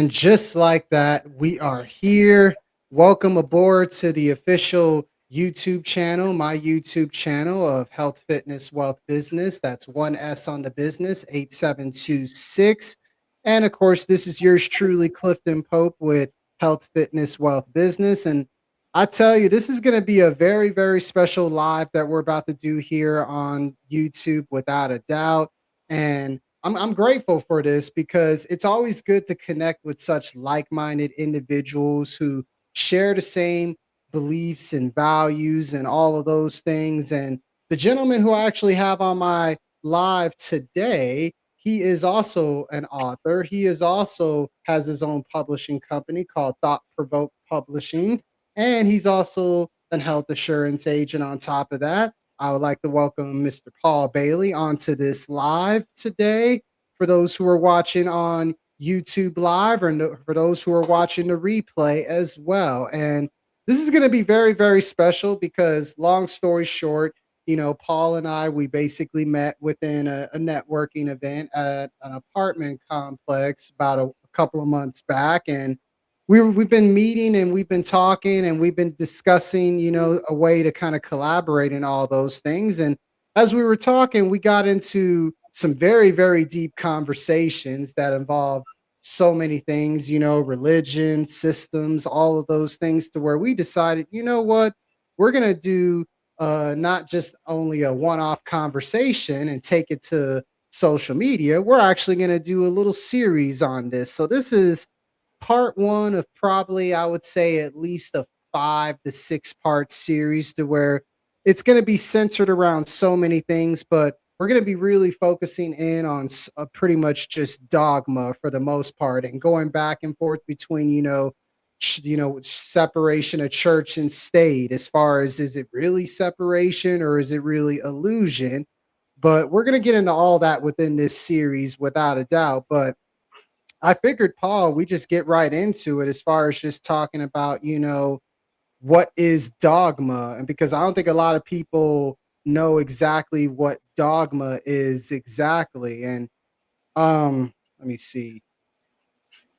And just like that, we are here. Welcome aboard to the official YouTube channel, my YouTube channel of Health, Fitness, Wealth, Business. That's one S on the business, 8726. And of course, this is yours truly, Clifton Pope with Health, Fitness, Wealth, Business. And I tell you, this is going to be a very, very special live that we're about to do here on YouTube, without a doubt. And I'm grateful for this because it's always good to connect with such like-minded individuals who share the same beliefs and values and all of those things. And the gentleman who I actually have on my live today, he is also an author. He is also has his own publishing company called Thought Provoke Publishing, and he's also an health assurance agent on top of that. I would like to welcome Mr. Paul Bailey onto this live today. For those who are watching on YouTube Live, or for those who are watching the replay as well. And this is going to be very, very special because, long story short, Paul and I, we basically met within a networking event at an apartment complex about a couple of months back. And we've been meeting and we've been talking and we've been discussing, a way to kind of collaborate in all those things. And as we were talking, we got into some very, very deep conversations that involve so many things, religion, systems, all of those things, to where we decided, you know what, we're going to do not just only a one-off conversation and take it to social media. We're actually going to do a little series on this. So this is part one of, probably, I would say, at least a 5 to 6 part series, to where it's going to be centered around so many things, but we're going to be really focusing in on pretty much just dogma for the most part, and going back and forth between, separation of church and state, as far as, is it really separation or is it really illusion? But we're going to get into all that within this series, without a doubt. But I figured, Paul, we just get right into it, as far as just talking about, what is dogma? And because I don't think a lot of people know exactly what dogma is exactly. And let me see.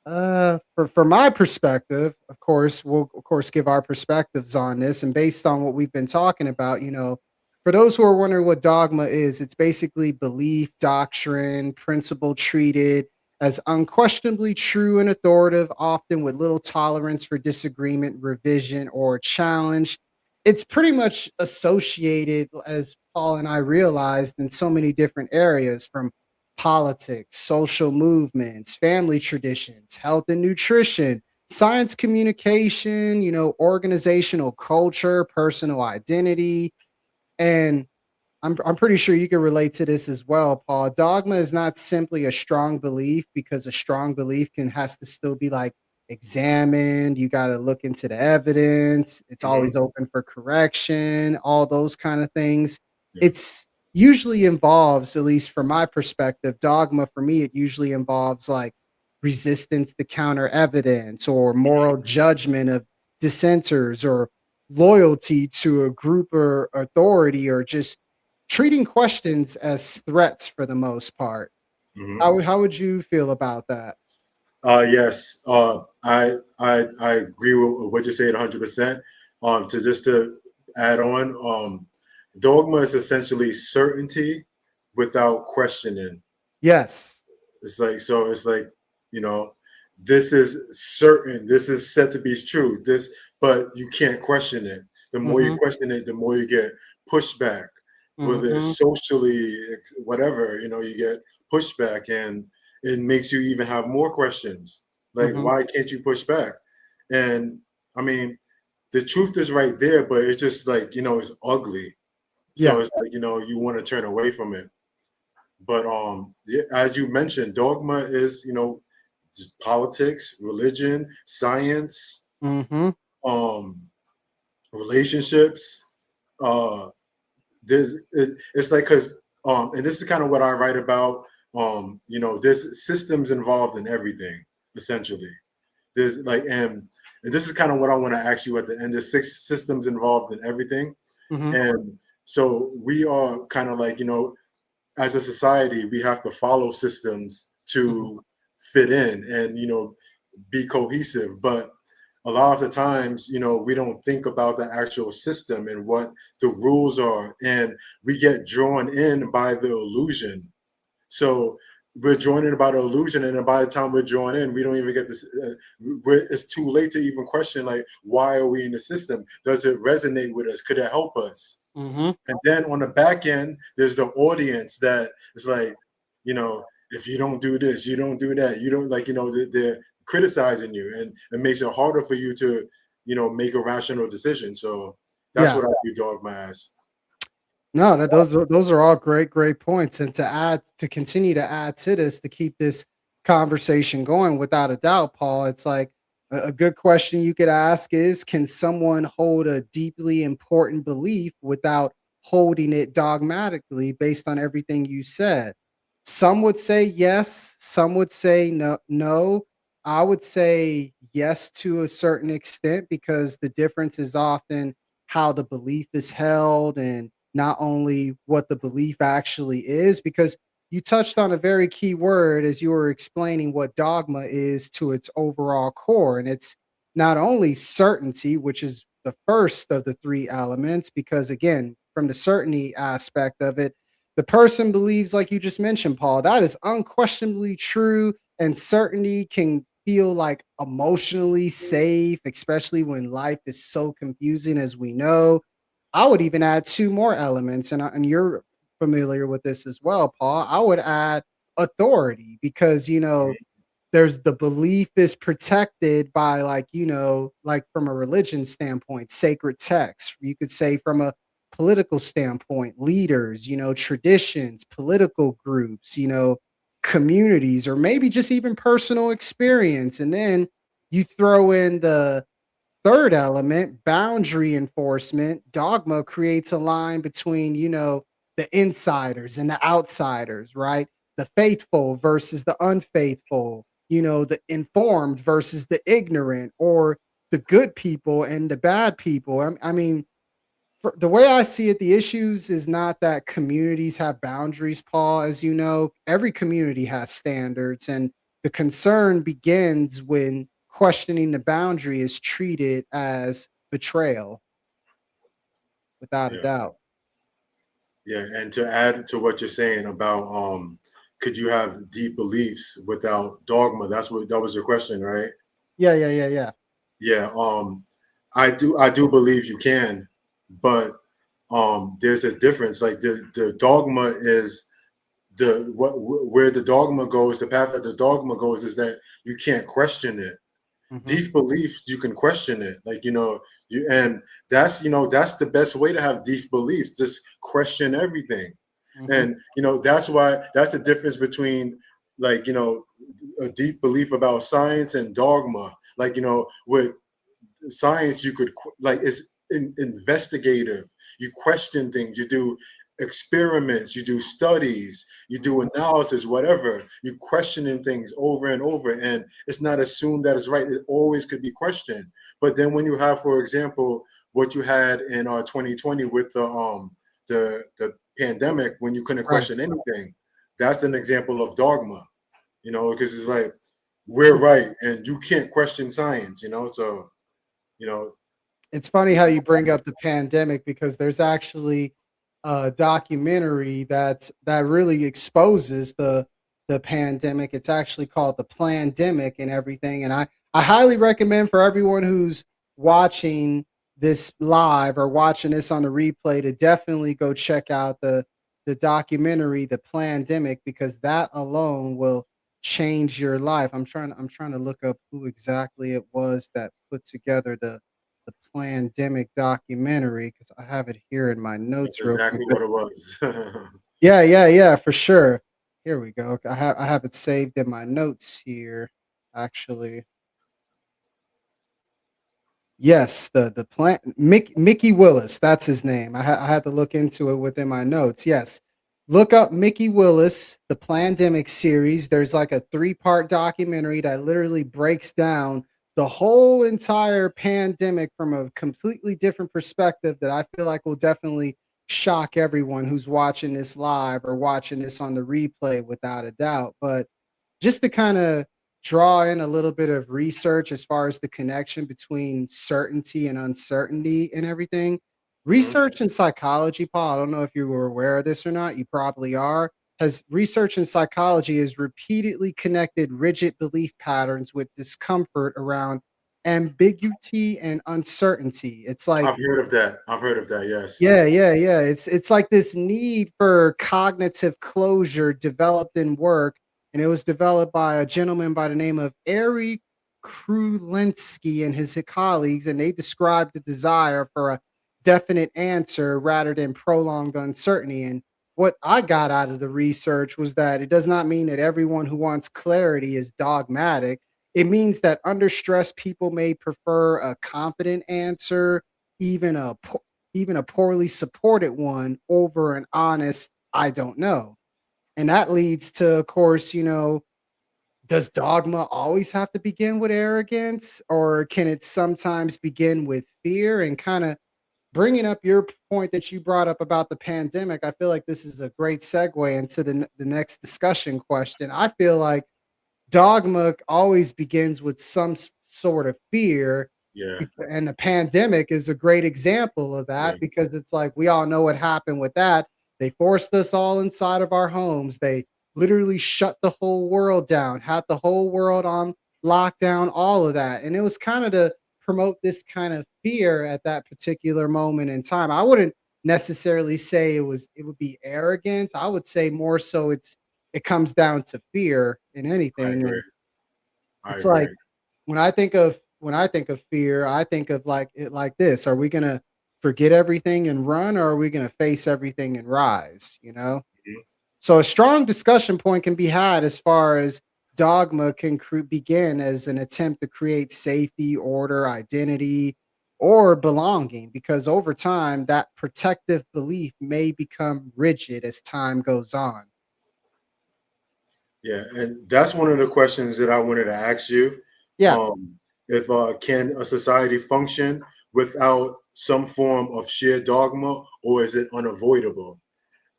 For my perspective, of course, we'll of course give our perspectives on this, and based on what we've been talking about, for those who are wondering what dogma is, it's basically belief, doctrine, principle treated as unquestionably true and authoritative, often with little tolerance for disagreement, revision, or challenge. It's pretty much associated, as Paul and I realized, in so many different areas, from politics, social movements, family traditions, health and nutrition, science communication, organizational culture, personal identity. And I'm pretty sure you can relate to this as well, Paul. Dogma is not simply a strong belief, because a strong belief has to still be like examined. You got to look into the evidence. It's Mhm. always open for correction, all those kind of things. Yeah. It's usually involves, at least from my perspective, dogma for me, it usually involves like resistance to counter evidence, or moral judgment of dissenters, or loyalty to a group or authority, or just treating questions as threats for the most part. Mhm. How would you feel about that? Yes. I agree with what you said 100%. To add on, dogma is essentially certainty without questioning. Yes. It's like, you know, this is certain. This is said to be true. But you can't question it. The more you Mhm. question it, the more you get pushback, whether Mhm. it's socially, whatever, you get pushback, and it makes you even have more questions. Like, Mhm. why can't you push back? And I mean, the truth is right there, but it's just like, it's ugly. So Yeah. it's like, you want to turn away from it. But yeah, as you mentioned, dogma is, just politics, religion, science, Mhm. um, relationships. Uh, it's like, because and this is kind of what I write about. There's systems involved in everything, essentially. There's like, and this is kind of what I want to ask you at the end. There's six systems involved in everything, Mhm. and so we are kind of like, as a society, we have to follow systems Mhm. to fit in. And, be cohesive. But a lot of the times, we don't think about the actual system and what the rules are, and we get drawn in by the illusion. So we're drawn in by the illusion, and then by the time we're drawn in, we don't even get this. It's too late to even question, like, why are we in the system? Does it resonate with us? Could it help us? Hmm. And then on the back end, there's the audience that is like, if you don't do this, you don't do that, you don't, like, they're criticizing you, and it makes it harder for you to, make a rational decision. So that's Yeah. what I view Dogma as. No, those are all great points, and to continue to add to this to keep this conversation going, without a doubt, Paul, it's like a good question you could ask is, can someone hold a deeply important belief without holding it dogmatically based on everything you said? Some would say yes, some would say no. No, I would say yes to a certain extent, because the difference is often how the belief is held, and not only what the belief actually is, because you touched on a very key word as you were explaining what dogma is to its overall core. And it's not only certainty, which is the first of the three elements, because again, from the certainty aspect of it, the person believes, like you just mentioned, Paul, that is unquestionably true. And certainty can feel like emotionally safe, especially when life is so confusing, as we know. I would even add two more elements, and you're familiar with this as well, Paul. I would add authority, because there's the belief is protected by, like, like from a religion standpoint, sacred texts. You could say from a political standpoint, leaders, traditions, political groups, communities, or maybe just even personal experience. And then you throw in the third element, boundary enforcement. Dogma creates a line between, the insiders and the outsiders, right? The faithful versus the unfaithful, the informed versus the ignorant, or the good people and the bad people. I mean, the way I see it, the issues is not that communities have boundaries, Paul. As you know, every community has standards, and the concern begins when questioning the boundary is treated as betrayal, without a Yeah. doubt. Yeah, and to add to what you're saying about could you have deep beliefs without dogma? That was your question, right? Yeah, yeah, yeah, yeah. Yeah, I do believe you can, but there's a difference. Like the dogma is where the dogma goes, the path that the dogma goes is that you can't question it. Hmm. Deep beliefs, you can question it, like, you and that's the best way to have deep beliefs, just question everything. Hmm. And that's the difference between, like, a deep belief about science and dogma. Like, with science, you could like, it's investigative, you question things, you do experiments, you do studies, you do analysis, whatever, you questioning things over and over, and it's not assumed that it's right, it always could be questioned. But then when you have, for example, what you had in 2020 with the pandemic, when you couldn't Right. question anything, that's an example of dogma, because it's like, we're right and you can't question science, so you know, It's funny how you bring up the pandemic, because there's actually a documentary that really exposes the pandemic. It's actually called The Plandemic and everything. And I highly recommend for everyone who's watching this live or watching this on the replay to definitely go check out the documentary The Plandemic, because that alone will change your life. I'm trying to look up who exactly it was that put together the Plandemic documentary, because I have it here in my that's notes real quick. exactly what it was. Yeah, yeah, yeah, for sure. Here we go. I have it saved in my notes here, actually. Yes, the plant Mickey Willis, that's his name. I had to look into it within my notes. Yes. Look up Mickey Willis, the Plandemic series. There's like a three-part documentary that literally breaks down the whole entire pandemic from a completely different perspective that I feel like will definitely shock everyone who's watching this live or watching this on the replay, without a doubt. But just to kind of draw in a little bit of research as far as the connection between certainty and uncertainty and everything. Mhm. Research in psychology, Paul, I don't know if you were aware of this or not, you probably are, has research in psychology has repeatedly connected rigid belief patterns with discomfort around ambiguity and uncertainty. It's like I've heard of that. I've heard of that. Yes. yeah, yeah, yeah. It's like this need for cognitive closure developed in work, and it was developed by a gentleman by the name of Eric Krulensky and his colleagues, and they described the desire for a definite answer rather than prolonged uncertainty. And what I got out of the research was that it does not mean that everyone who wants clarity is dogmatic. It means that under stress, people may prefer a confident answer, even even a poorly supported one over an honest I don't know. And that leads to, of course, does dogma always have to begin with arrogance or can it sometimes begin with fear? And kind of bringing up your point that you brought up about the pandemic, I feel like this is a great segue into the next discussion question. I feel like dogma always begins with some sort of fear, Yeah. and the pandemic is a great example of Yeah. that because it's like we all know what happened with that. They forced us all inside of our homes. They literally shut the whole world down, had the whole world on lockdown, all of that. And it was kind of to promote this kind of fear at that particular moment in time. I wouldn't necessarily say it would be arrogance. I would say more so it comes down to fear in I anything. agree. And I it's like agree. when I think of fear, I think of like it like this. Are we gonna forget everything and run, or are we gonna face everything and rise? Mhm. So a strong discussion point can be had as far as dogma can begin as an attempt to create safety, order, identity, or belonging, because over time that protective belief may become rigid as time goes on. Yeah, and that's one of the questions that I wanted to ask you. Yeah. If can a society function without some form of shared dogma, or is it unavoidable?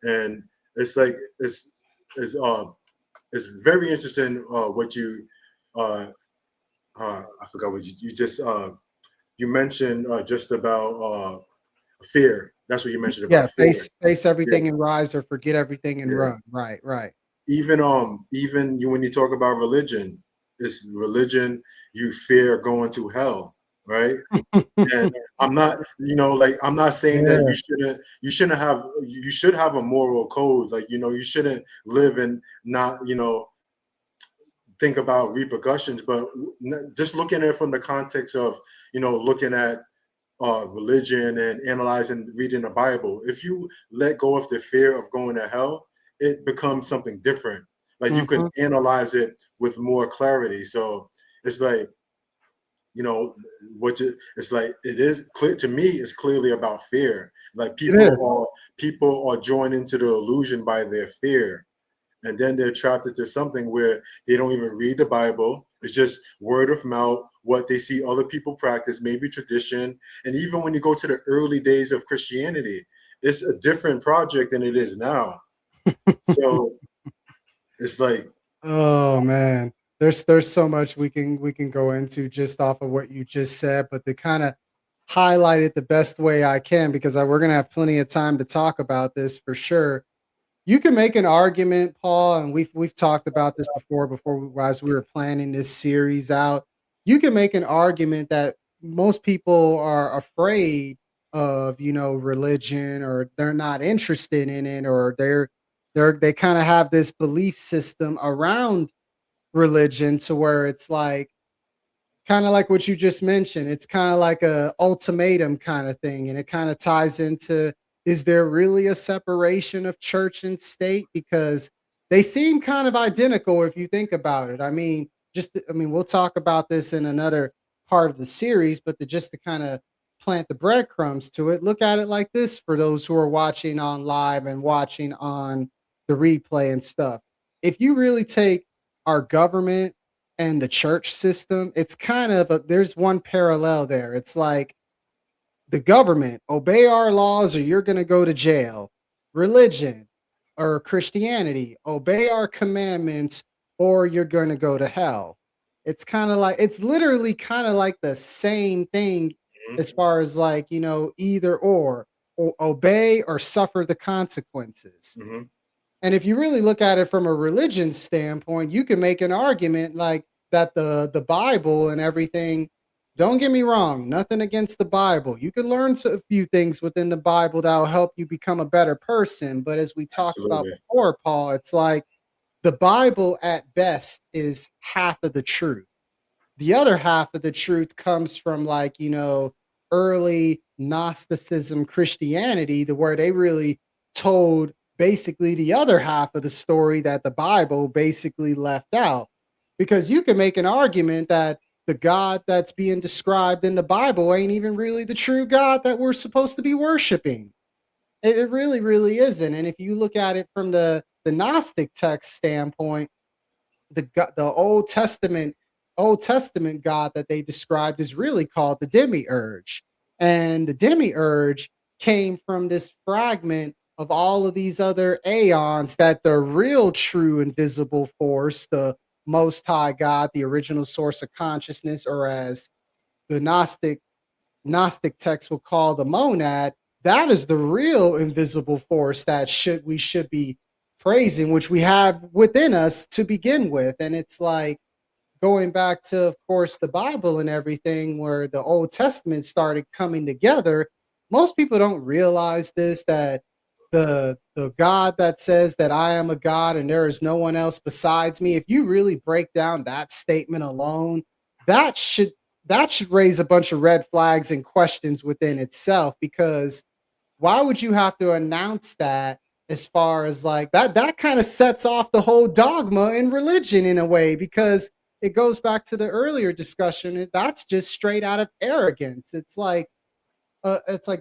And it's like it's uh it's very interesting what you uh, I forgot what you just you mentioned just about fear. That's what you mentioned Yeah, about fear. face Yeah, everything and rise or forget everything and yeah. run. Right, right. Even you when you talk about religion, it's religion you fear going to hell, right? And I'm not, like I'm not saying that Yeah. you shouldn't have you should have a moral code. Like, you shouldn't live and not, think about repercussions, but just looking at it from the context of, looking at religion and analyzing, reading the Bible. If you let go of the fear of going to hell, it becomes something different. Like you can Mhm. analyze it with more clarity. So it's like, you know, it's like it is clear to me. It's clearly about fear. Like It is. people are joined into the illusion by their fear, and then they're trapped into something where they don't even read the Bible. It's just word of mouth, what they see other people practice, maybe tradition. And even when you go to the early days of Christianity, it's a different project than it is now. So it's like, Oh, man. There's so much we can go into just off of what you just said, but to kinda highlight it the best way I can because we're gonna have plenty of time to talk about this for sure. You can make an argument, Paul, and we've talked about this as we were planning this series out. You can make an argument that most people are afraid of, religion, or they're not interested in it, or they kind of have this belief system around religion to where it's like kinda like what you just mentioned, it's kinda like a ultimatum kinda thing, and it kinda ties into, is there really a separation of church and state? Because they seem kind of identical if you think about it. We'll talk about this in another part of the series, but just to kinda plant the breadcrumbs to it, look at it like this for those who are watching on live and watching on the replay and stuff. If you really take our government and the church system, it's kind of there's one parallel there. It's like the government, obey our laws or you're going to go to jail. Religion or Christianity, obey our commandments or you're going to go to hell. It's kind of like it's literally kind of like the same thing as Mhm, far as like, either or obey or suffer the consequences. mhm. And if you really look at it from a religion standpoint, you can make an argument like that the Bible and everything. Don't get me wrong, nothing against the Bible. You can learn a few things within the Bible that'll help you become a better person. But as we talked about Absolutely. before, Paul, it's like the Bible at best is half of the truth. The other half of the truth comes from like, early Gnosticism Christianity, the where they really told basically the other half of the story that the Bible basically left out. Because you can make an argument that the God that's being described in the Bible ain't even really the true God that we're supposed to be worshiping. It really, really isn't. And if you look at it from the Gnostic text standpoint, the Old Testament God that they described is really called the demiurge. And the demiurge came from this fragment of all of these other aeons that the real true invisible force, the most high God, the original source of consciousness, or as the Gnostic text will call the monad, that is the real invisible force that should be praising, which we have within us to begin with. And it's like going back to, of course, the Bible and everything, where the Old Testament started coming together. Most people don't realize this, that the God that says that I am a God and there is no one else besides me. If you really break down that statement alone, that should that should raise a bunch of red flags and questions within itself, because why would you have to announce that? As far as like that kind of sets off the whole dogma in religion in a way, because it goes back to the earlier discussion. That's just straight out of arrogance. It's like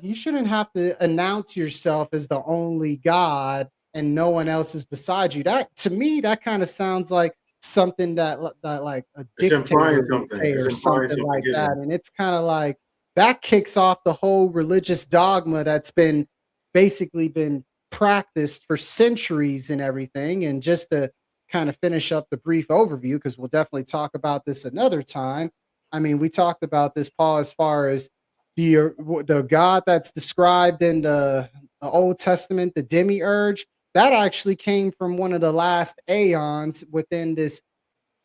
you shouldn't have to announce yourself as the only God and no one else is beside you. That, to me, that kind of sounds like something that like a It's dictator implying would something. say It's or implying something something like that. hidden. And it's kind of like that kicks off the whole religious dogma that's been basically been practiced for centuries and everything. And just to kind of finish up the brief overview, because we'll definitely talk about this another time. I mean, we talked about this, Paul, as far as the God that's described in the Old Testament, the demiurge, that actually came from one of the last aeons within this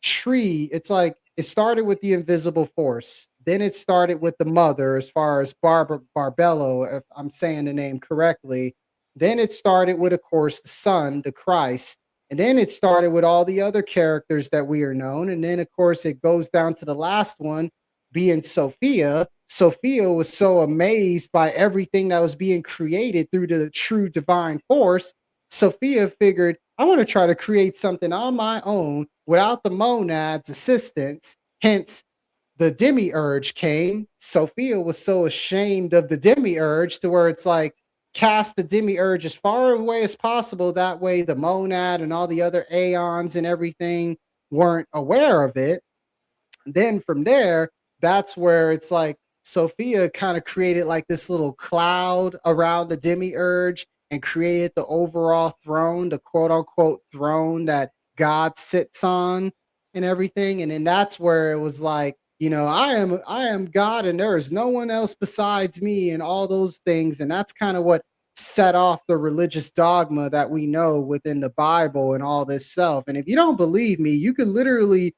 tree. It's like it started with the invisible force. Then it started with the mother, as far as Barbara Barbello, if I'm saying the name correctly. Then it started with, of course, the son, the Christ. And then it started with all the other characters that we are known. And then, of course, it goes down to the last one being Sophia. Sophia was so amazed by everything that was being created through the true divine force. Sophia figured, I want to try to create something on my own without the monad's assistance. Hence, the demiurge came. Sophia was so ashamed of the demiurge to where it's like, cast the demiurge as far away as possible. That way, the monad and all the other aeons and everything weren't aware of it. Then from there, that's where it's like Sophia kind of created like this little cloud around the demiurge and created the overall throne, the quote unquote throne that God sits on and everything. And then that's where it was like, I am God and there is no one else besides me and all those things. And that's kind of what set off the religious dogma that we know within the Bible and all this stuff. And if you don't believe me, you could literally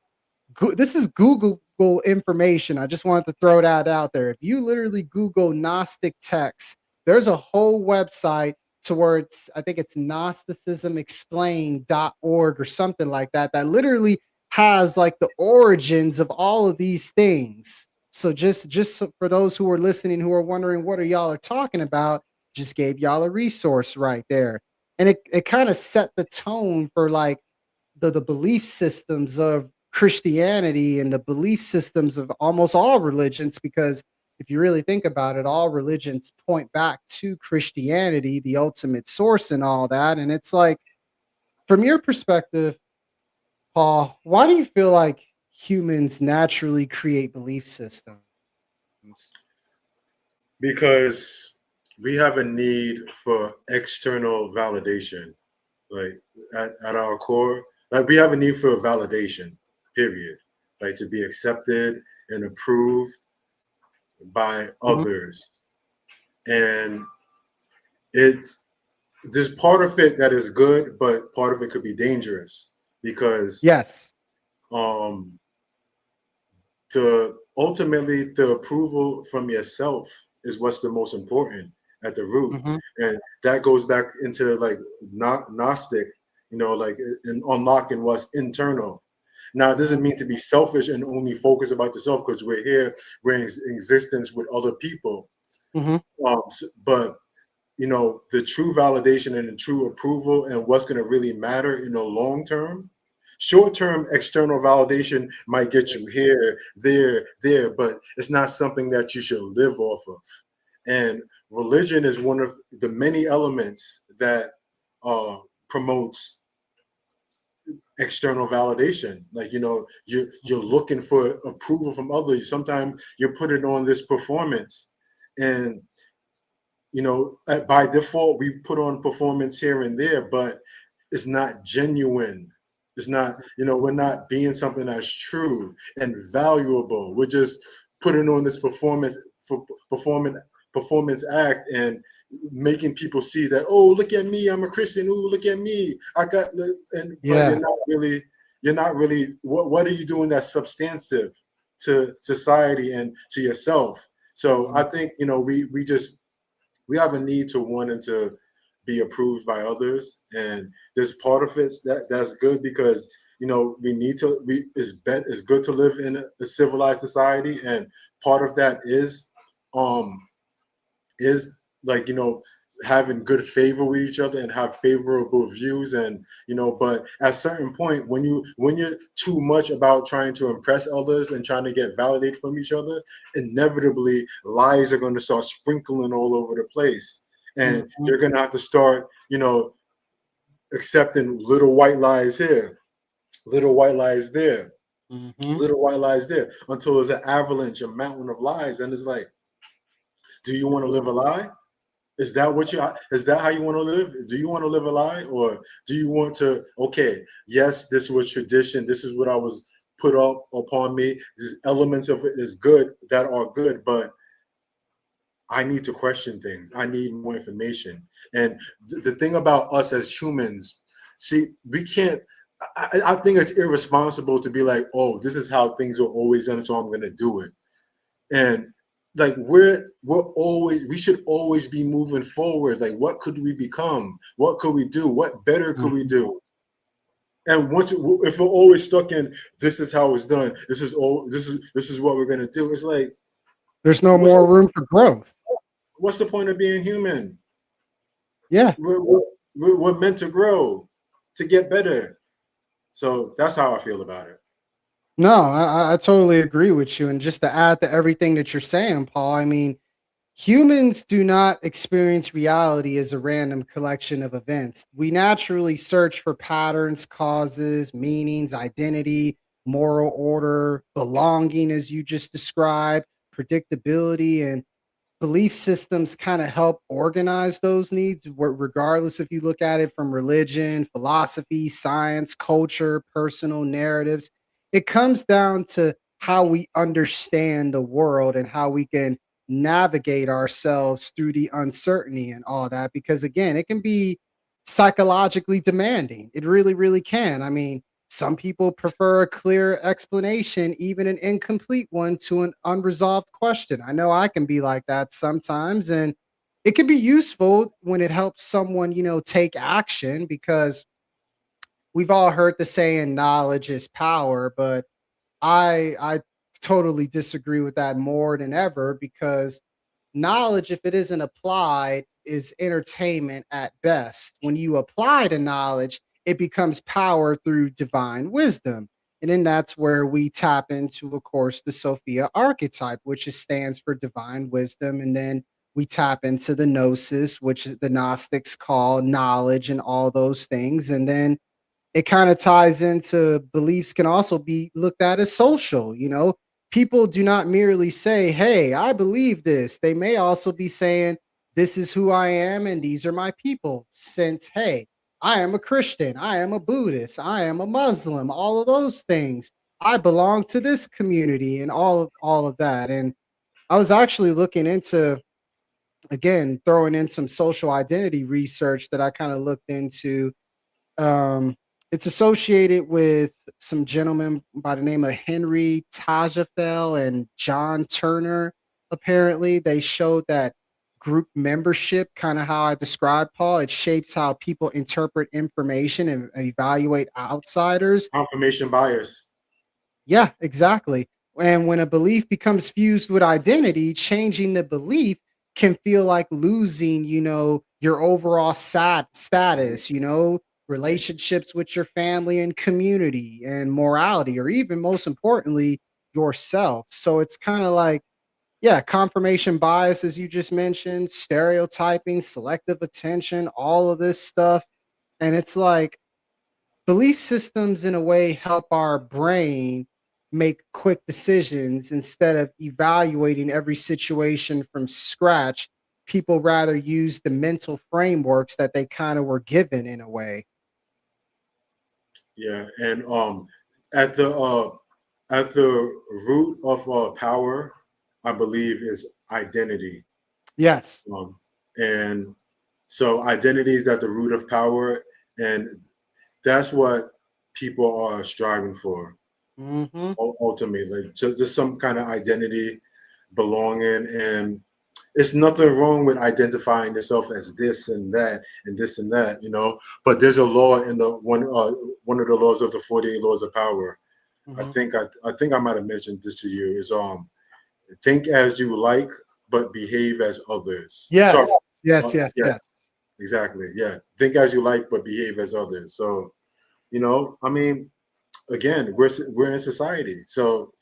this is Google information. I just wanted to throw that out there. If you literally Google Gnostic texts, there's a whole website to where I think it's gnosticismexplained.org or something like that, that literally has like the origins of all of these things. So for those who are listening who are wondering what are y'all are talking about, just gave y'all a resource right there. And it kind of set the tone for like the belief systems of Christianity and the belief systems of almost all religions, because if you really think about it, all religions point back to Christianity, the ultimate source and all that. And it's like, from your perspective, Paul, why do you feel like humans naturally create belief systems? Because we have a need for external validation, like at our core, like we have a need for validation, period. like to be accepted and approved by Mhm. others. And it there's part of it that is good, but part of it could be dangerous because Yes. um the ultimately the approval from yourself is what's the most important at the root. Mhm. And that goes back into like gnostic, like in unlocking what's internal. Now it Mhm. doesn't mean to be selfish and only focus about yourself, because we're here, we're in existence with other people. Mhm. But the true validation and the true approval and what's going to really matter in the long term. Short term external validation might get you here, there, but it's not something that you should live off of. And religion is one of the many elements that uh, promotes external validation. Like, you're looking for approval from others. Sometimes you're putting on this performance, and by default, we put on performance here and there, but it's not genuine. It's not, we're not being something that's true and valuable. We're just putting on this performance for performance act and making people see that, oh, look at me, I'm a Christian. Oh, look at me, I got. And but Yeah. you're not really. What are you doing that's substantive to society and to yourself? So I Mhm. think we have a need to wanting to be approved by others, and there's part of it that's good because we need to we it's good to live in a civilized society, and part of that um is like having good favor with each other and have favorable views. And but at a certain point, when you're too much about trying to impress others and trying to get validated from each other, inevitably lies are going to start sprinkling all over the place, and Mhm. you're going to have to start accepting little white lies here, little white lies there, Mhm. little white lies there, until there's an avalanche, a mountain of lies. And it's like, do you want to live a lie? Is that how you want to live? Do you want to live a lie, or do you want to, okay, yes, this was tradition, this is what I was put up upon me. There's elements of it is good that are good, but I need to question things. I need more information. And the thing about us as humans, see, we can't. I think it's irresponsible to be like, oh, this is how things are always done, so I'm going to do it. And like we should always be moving forward. Like, what could we become? What could we do? What better could we Mhm. do? And if we're always stuck in this is how it's done, this is what we're gonna do, it's like, There's no what's more room for growth. what's the point of being human? Yeah. We're meant to grow, to get better. So that's how I feel about it. No, I totally agree with you. And just to add to everything that you're saying, Paul, I mean, humans do not experience reality as a random collection of events. We naturally search for patterns, causes, meanings, identity, moral order, belonging, as you just described, predictability, and belief systems kind of help organize those needs, regardless if you look at it from religion, philosophy, science, culture, personal narratives. It comes down to how we understand the world and how we can navigate ourselves through the uncertainty and all that. Because again, it can be psychologically demanding. It really, really can. I mean, some people prefer a clear explanation, even an incomplete one, to an unresolved question. I know I can be like that sometimes. And it can be useful when it helps someone, take action because we've all heard the saying knowledge is power, but I totally disagree with that more than ever because knowledge, if it isn't applied, is entertainment at best. When you apply the knowledge, it becomes power through divine wisdom. And then that's where we tap into, of course, the Sophia archetype, which stands for divine wisdom. And then we tap into the gnosis, which the Gnostics call knowledge and all those things. And then it kind of ties into beliefs can also be looked at as social. People do not merely say, hey, I believe this. They may also be saying, this is who I am and these are my people. Since, hey, I am a Christian, I am a Buddhist, I am a Muslim, all of those things. I belong to this community and all of that. And I was actually looking into, again, throwing in some social identity research that I kind of looked into. um, it's associated with some gentlemen by the name of Henry Tajafel and John Turner. Apparently, they showed that group membership, kind of how I described, Paul, it shapes how people interpret information and evaluate outsiders. Confirmation bias. Yeah, exactly. And when a belief becomes fused with identity, changing the belief can feel like losing, your overall status, relationships with your family and community and morality, or even most importantly, yourself. So it's kind of like, yeah, confirmation bias, as you just mentioned, stereotyping, selective attention, all of this stuff. And it's like, belief systems in a way help our brain make quick decisions instead of evaluating every situation from scratch. People rather use the mental frameworks that they kind of were given in a way. Yeah, and at the uh, at the root of power, I believe is identity. Yes. And so identity is at the root of power, and that's what people are striving for Hmm. ultimately, like just some kind of identity, belonging, and it's nothing wrong with identifying yourself as this and that and this and that, But there's a law in the one of the laws of the 48 laws of power. Hmm. I think I might have mentioned this to you. Is think as you like, but behave as others. Sorry, Yes. Yes. Yes. yeah, Yes. exactly. Yeah, think as you like, but behave as others. So I mean, again, we're in society, so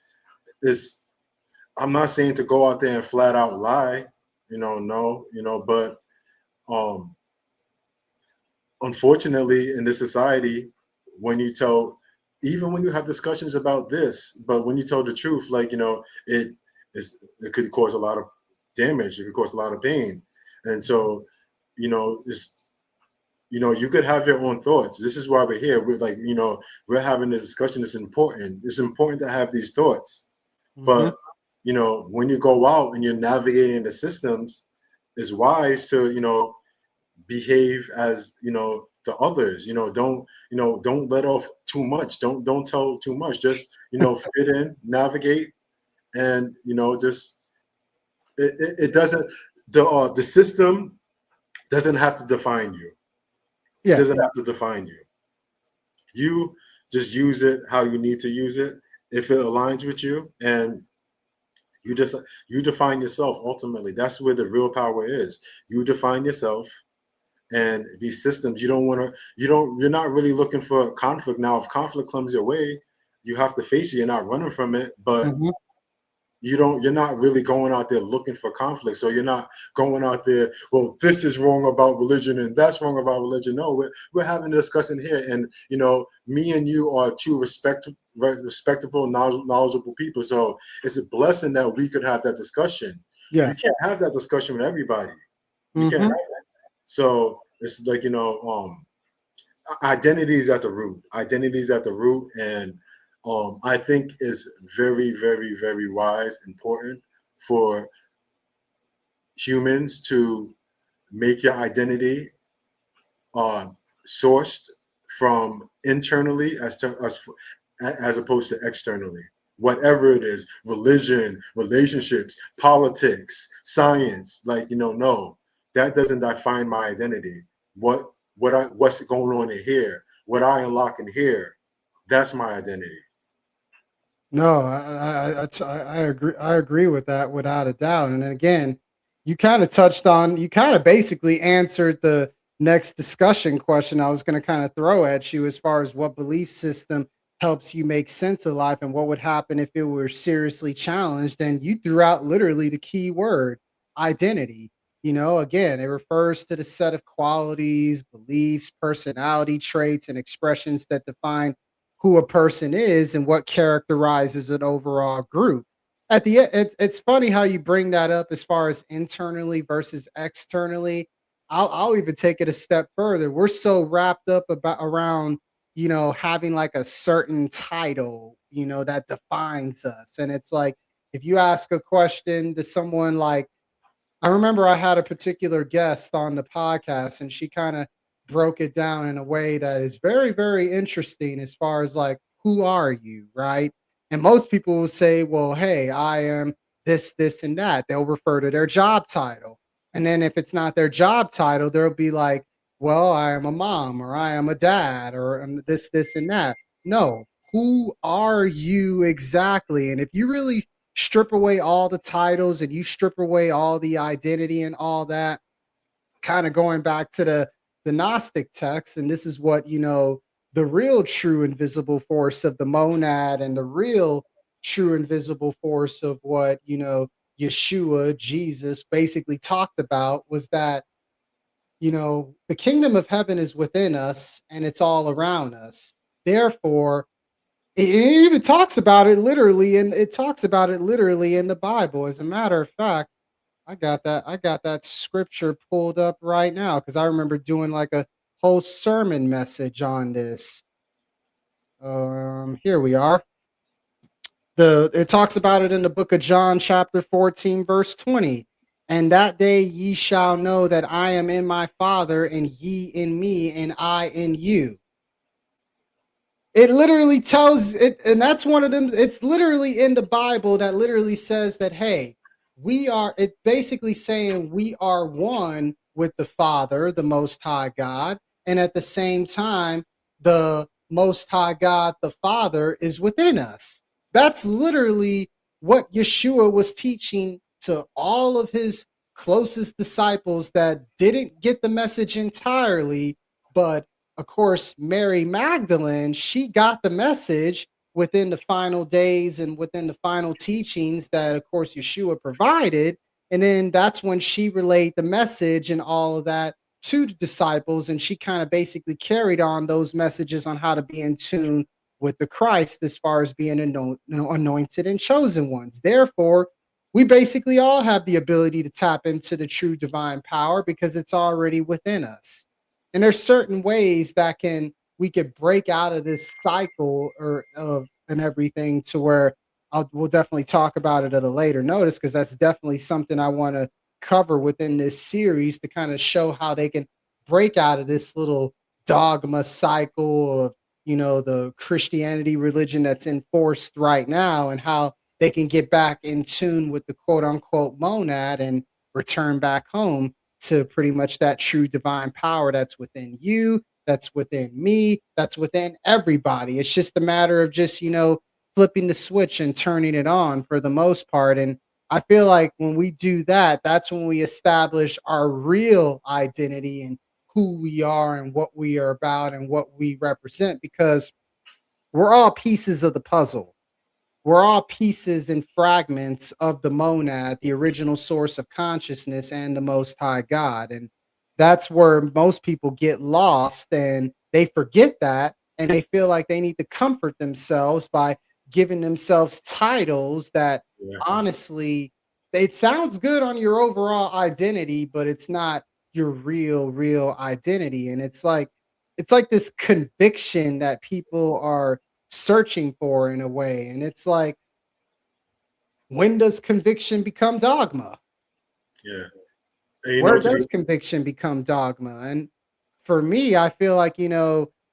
it's. I'm not saying to go out there and flat out lie, no, but um, unfortunately, in this society, when you tell, even when you have discussions about this, but when you tell the truth, like it could cause a lot of damage. It could cause a lot of pain, and so it's you could have your own thoughts. This is why we're here. We're like we're having this discussion. It's important. It's important to have these thoughts, Hmm. but when you go out and you're navigating the systems, it's wise to behave as the others. Don't let off too much. Don't tell too much. Just fit in, navigate, and just it doesn't the system doesn't have to define you. It Yeah. doesn't have to define you. You just use it how you need to use it if it aligns with you, and you just you define yourself. Ultimately, that's where the real power is. You define yourself, and these systems, you're not really looking for conflict. Now, if conflict comes your way, you have to face it. You're not running from it, but Hmm. you're not really going out there looking for conflict. So you're not going out there, well, this is wrong about religion and that's wrong about religion. No, we're having a discussion here, and me and you are two respectable, knowledgeable people. So it's a blessing that we could have that discussion. You Yes. can't have that discussion with everybody. You can't have Hmm. that. So it's like identity is at the root. Identity is at the root, and I think is very, very, very wise, important for humans to make your identity uh, sourced from internally as opposed to externally. Whatever it is, religion, relationships, politics, science, no, that doesn't define my identity. What's going on in here, what I unlock in here, that's my identity. No, I agree. I agree with that without a doubt. And again, you kind of basically answered the next discussion question I was going to kind of throw at you as far as what belief system helps you make sense of life and what would happen if it were seriously challenged. And you threw out literally the key word, identity. Again, it refers to the set of qualities, beliefs, personality traits, and expressions that define who a person is and what characterizes an overall group. At the end, it's funny how you bring that up as far as internally versus externally. I'll even take it a step further. We're so wrapped up about around having like a certain title that defines us. And it's like if you ask a question to someone like I remember I had a particular guest on the podcast, and she kind of broke it down in a way that is very, very interesting as far as like, who are you, right? And most people will say, well, hey, I am this, this, and that. They'll refer to their job title. And then if it's not their job title, they'll be like, well, I am a mom, or I am a dad, or this, this, and that. No, who are you exactly? And if you really strip away all the titles and you strip away all the identity and all that, kind of going back to the Gnostic text, and this is what the real true invisible force of the monad and the real true invisible force of what Yeshua, Jesus, basically talked about was that the kingdom of heaven is within us and it's all around us. Therefore, it even talks about it literally, and it talks about it literally in the Bible. As a matter of fact, I got that scripture pulled up right now because I remember doing like a whole sermon message on this. Here we are. It talks about it in the book of John, chapter 14, verse 20. And that day ye shall know that I am in my Father, and ye in me, and I in you. It literally tells it, and that's one of them. It's literally in the Bible that literally says that, hey, it's basically saying we are one with the Father, the Most High God, and at the same time, the Most High God, the Father, is within us. That's literally what Yeshua was teaching to all of his closest disciples that didn't get the message entirely, but of course, Mary Magdalene, she got the message within the final days and within the final teachings that, of course, Yeshua provided. And then that's when she relayed the message and all of that to the disciples. And she kind of basically carried on those messages on how to be in tune with the Christ as far as being anointed and chosen ones. Therefore, we basically all have the ability to tap into the true divine power because it's already within us. And there's certain ways that can we could break out of this cycle or of and everything to where we'll definitely talk about it at a later notice because that's definitely something I want to cover within this series to kind of show how they can break out of this little dogma cycle of the Christianity religion that's enforced right now and how they can get back in tune with the quote unquote monad and return back home to pretty much that true divine power that's within you, that's within me, that's within everybody. It's just a matter of just, flipping the switch and turning it on for the most part. And I feel like when we do that, that's when we establish our real identity and who we are and what we are about and what we represent because we're all pieces of the puzzle. We're all pieces and fragments of the monad, the original source of consciousness and the most high God. And that's where most people get lost and they forget that and they feel like they need to comfort themselves by giving themselves titles that Yeah, honestly it sounds good on your overall identity, but it's not your real identity. And it's like this conviction that people are searching for in a way. And it's like, when does conviction become dogma? yeah. And Where to be does conviction become dogma? And for me, I feel like,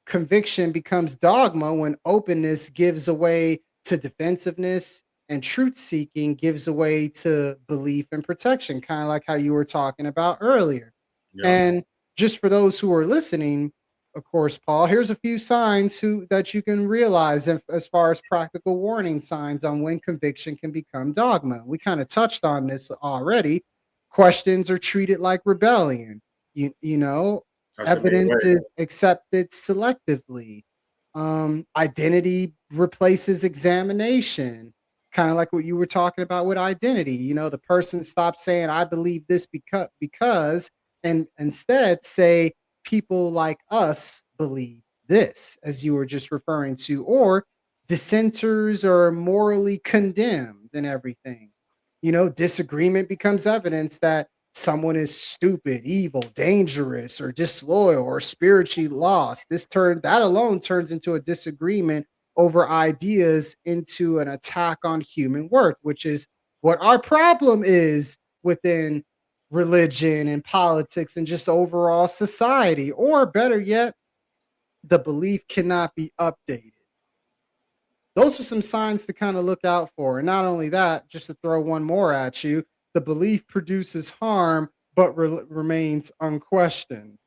conviction becomes dogma when openness gives away to defensiveness and truth seeking gives away to belief and protection, kind of like how you were talking about earlier. yeah, And just for those who are listening, of course, Paul, here's a few signs that you can realize as far as practical warning signs on when conviction can become dogma. We kind of touched on this already. Questions are treated like rebellion. You know, that's the main way. evidence is accepted selectively. Identity replaces examination. Kind of like what you were talking about with identity. The person stops saying, I believe this because and instead say people like us believe this, as you were just referring to, or dissenters are morally condemned and everything. Disagreement becomes evidence that someone is stupid, evil, dangerous, or disloyal, or spiritually lost. That alone turns into a disagreement over ideas into an attack on human worth, which is what our problem is within religion and politics and just overall society. Or better yet, the belief cannot be updated. Those are some signs to kind of look out for. And not only that, just to throw one more at you, the belief produces harm but remains unquestioned.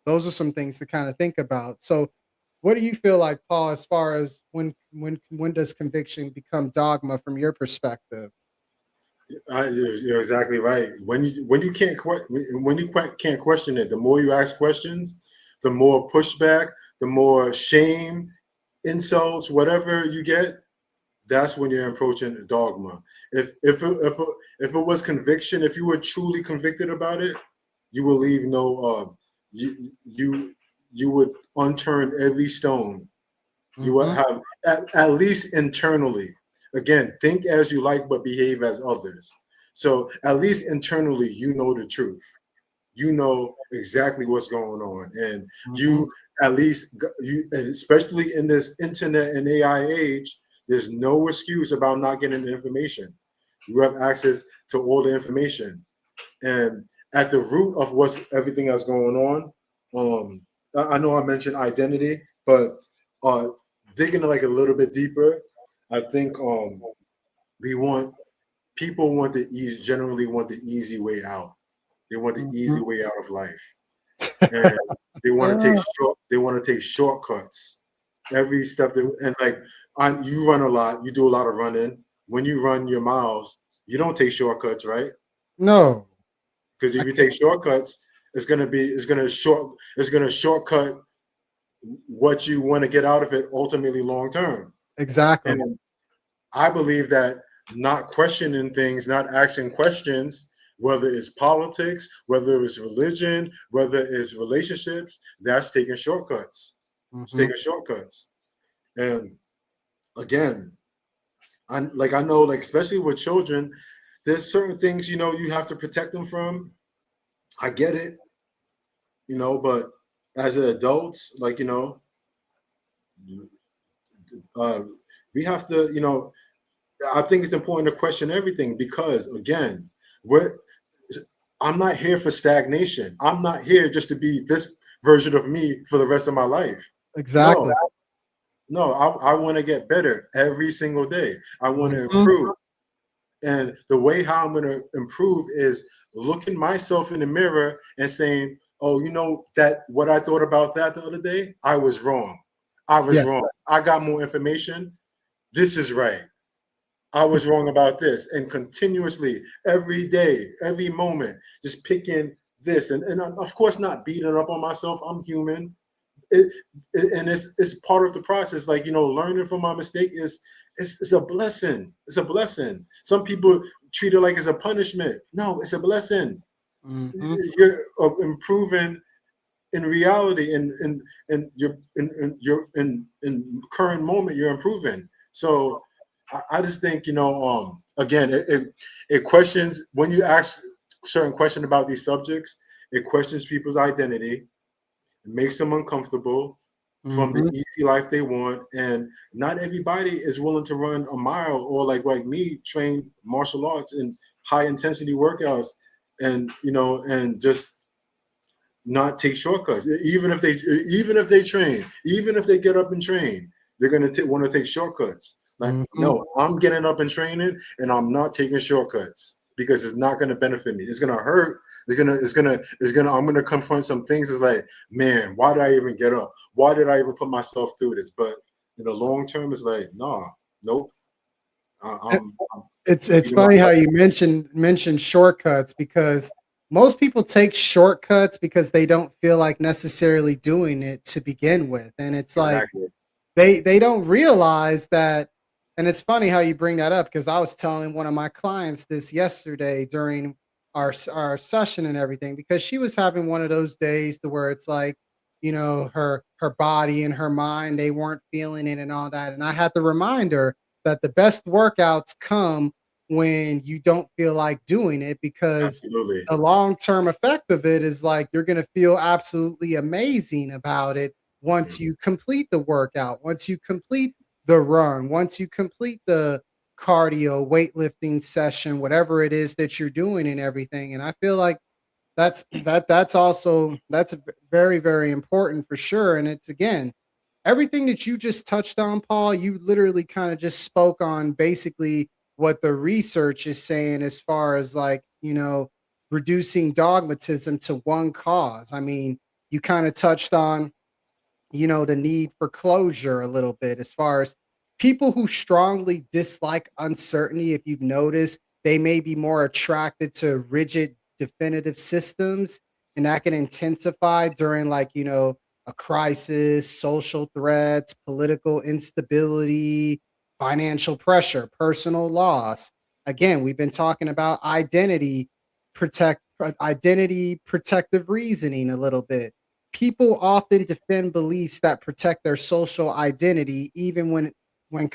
Those are some things to kind of think about. So, what do you feel like, Paul, as far as when does conviction become dogma from your perspective? You're exactly right. When you can't can't question it, the more you ask questions, the more pushback, the more shame, insults, whatever you get. That's when you're approaching dogma. If it was conviction, if you were truly convicted about it, you will leave no you would unturn every stone. You will Hmm. have at least internally. Again, think as you like, but behave as others. So at least internally, you know the truth. You know exactly what's going on, and Hmm. you at least you, and especially in this internet and AI age, there's no excuse about not getting the information. You have access to all the information, and at the root of what's everything that's going on, I know I mentioned identity, but uh, digging like a little bit deeper, I think we want people want the easy generally want the easy way out. They want the easy Hmm. way out of life, and they want to take shortcuts every step. And like you run a lot, you do a lot of running. When you run your miles, you don't take shortcuts, right? No, Because I if you can't. take shortcuts, it's gonna shortcut what you want to get out of it ultimately long term. Exactly. And I believe that not questioning things, not asking questions, whether it's politics, whether it's religion, whether it's relationships, that's taking shortcuts. It's Hmm. taking shortcuts. And again, I know like especially with children, there's certain things you have to protect them from. I get it, but as an adults, uh, we have to, I think it's important to question everything because again, we're I'm not here for stagnation. I'm not here just to be this version of me for the rest of my life. No, Exactly. no, I want to get better every single day. I want to Hmm. improve. And the way how I'm going to improve is looking myself in the mirror and saying, oh, that what I thought about that the other day, I was wrong. I was Yeah. wrong. I got more information. This is right. I was wrong about this, and continuously, every day, every moment, just picking this, and of course not beating up on myself. I'm human, it, and it's part of the process. Like learning from my mistake it's a blessing. It's a blessing. Some people treat it like it's a punishment. No, it's a blessing. Hmm. You're improving in reality, in current moment, you're improving. So I just think again it questions when you ask certain question about these subjects. It questions people's identity. It makes them uncomfortable from the Hmm. easy life they want, and not everybody is willing to run a mile or like me train martial arts and high intensity workouts, and just not take shortcuts. Even if they train, even if they get up and train, they're gonna want to take shortcuts. Like, Hmm. no, I'm getting up and training, and I'm not taking shortcuts because it's not gonna benefit me. It's gonna hurt. I'm gonna confront some things. It's like, man, why did I even get up? Why did I even put myself through this? But in the long term, it's like, nah, nope. I'm It's eating my funny how gut. you mentioned shortcuts because most people take shortcuts because they don't feel like necessarily doing it to begin with, and it's like Exactly. they don't realize that. And it's funny how you bring that up because I was telling one of my clients this yesterday during our session and everything because she was having one of those days to where it's like her body and her mind, they weren't feeling it and all that, and I had to remind her that the best workouts come when you don't feel like doing it because Absolutely. the long-term effect of it is like you're going to feel absolutely amazing about it once Mhm. you complete the workout, once you complete the run, once you complete the cardio, weightlifting session, whatever it is that you're doing and everything. And I feel like that's also that's very, very important for sure. And it's again, everything that you just touched on, Paul, you literally kind of just spoke on basically what the research is saying as far as like, reducing dogmatism to one cause. I mean, you kind of touched on the need for closure a little bit as far as people who strongly dislike uncertainty. If you've noticed, they may be more attracted to rigid, definitive systems, and that can intensify during, like, a crisis, social threats, political instability, financial pressure, personal loss. Again, we've been talking about identity protective reasoning a little bit. People often defend beliefs that protect their social identity even when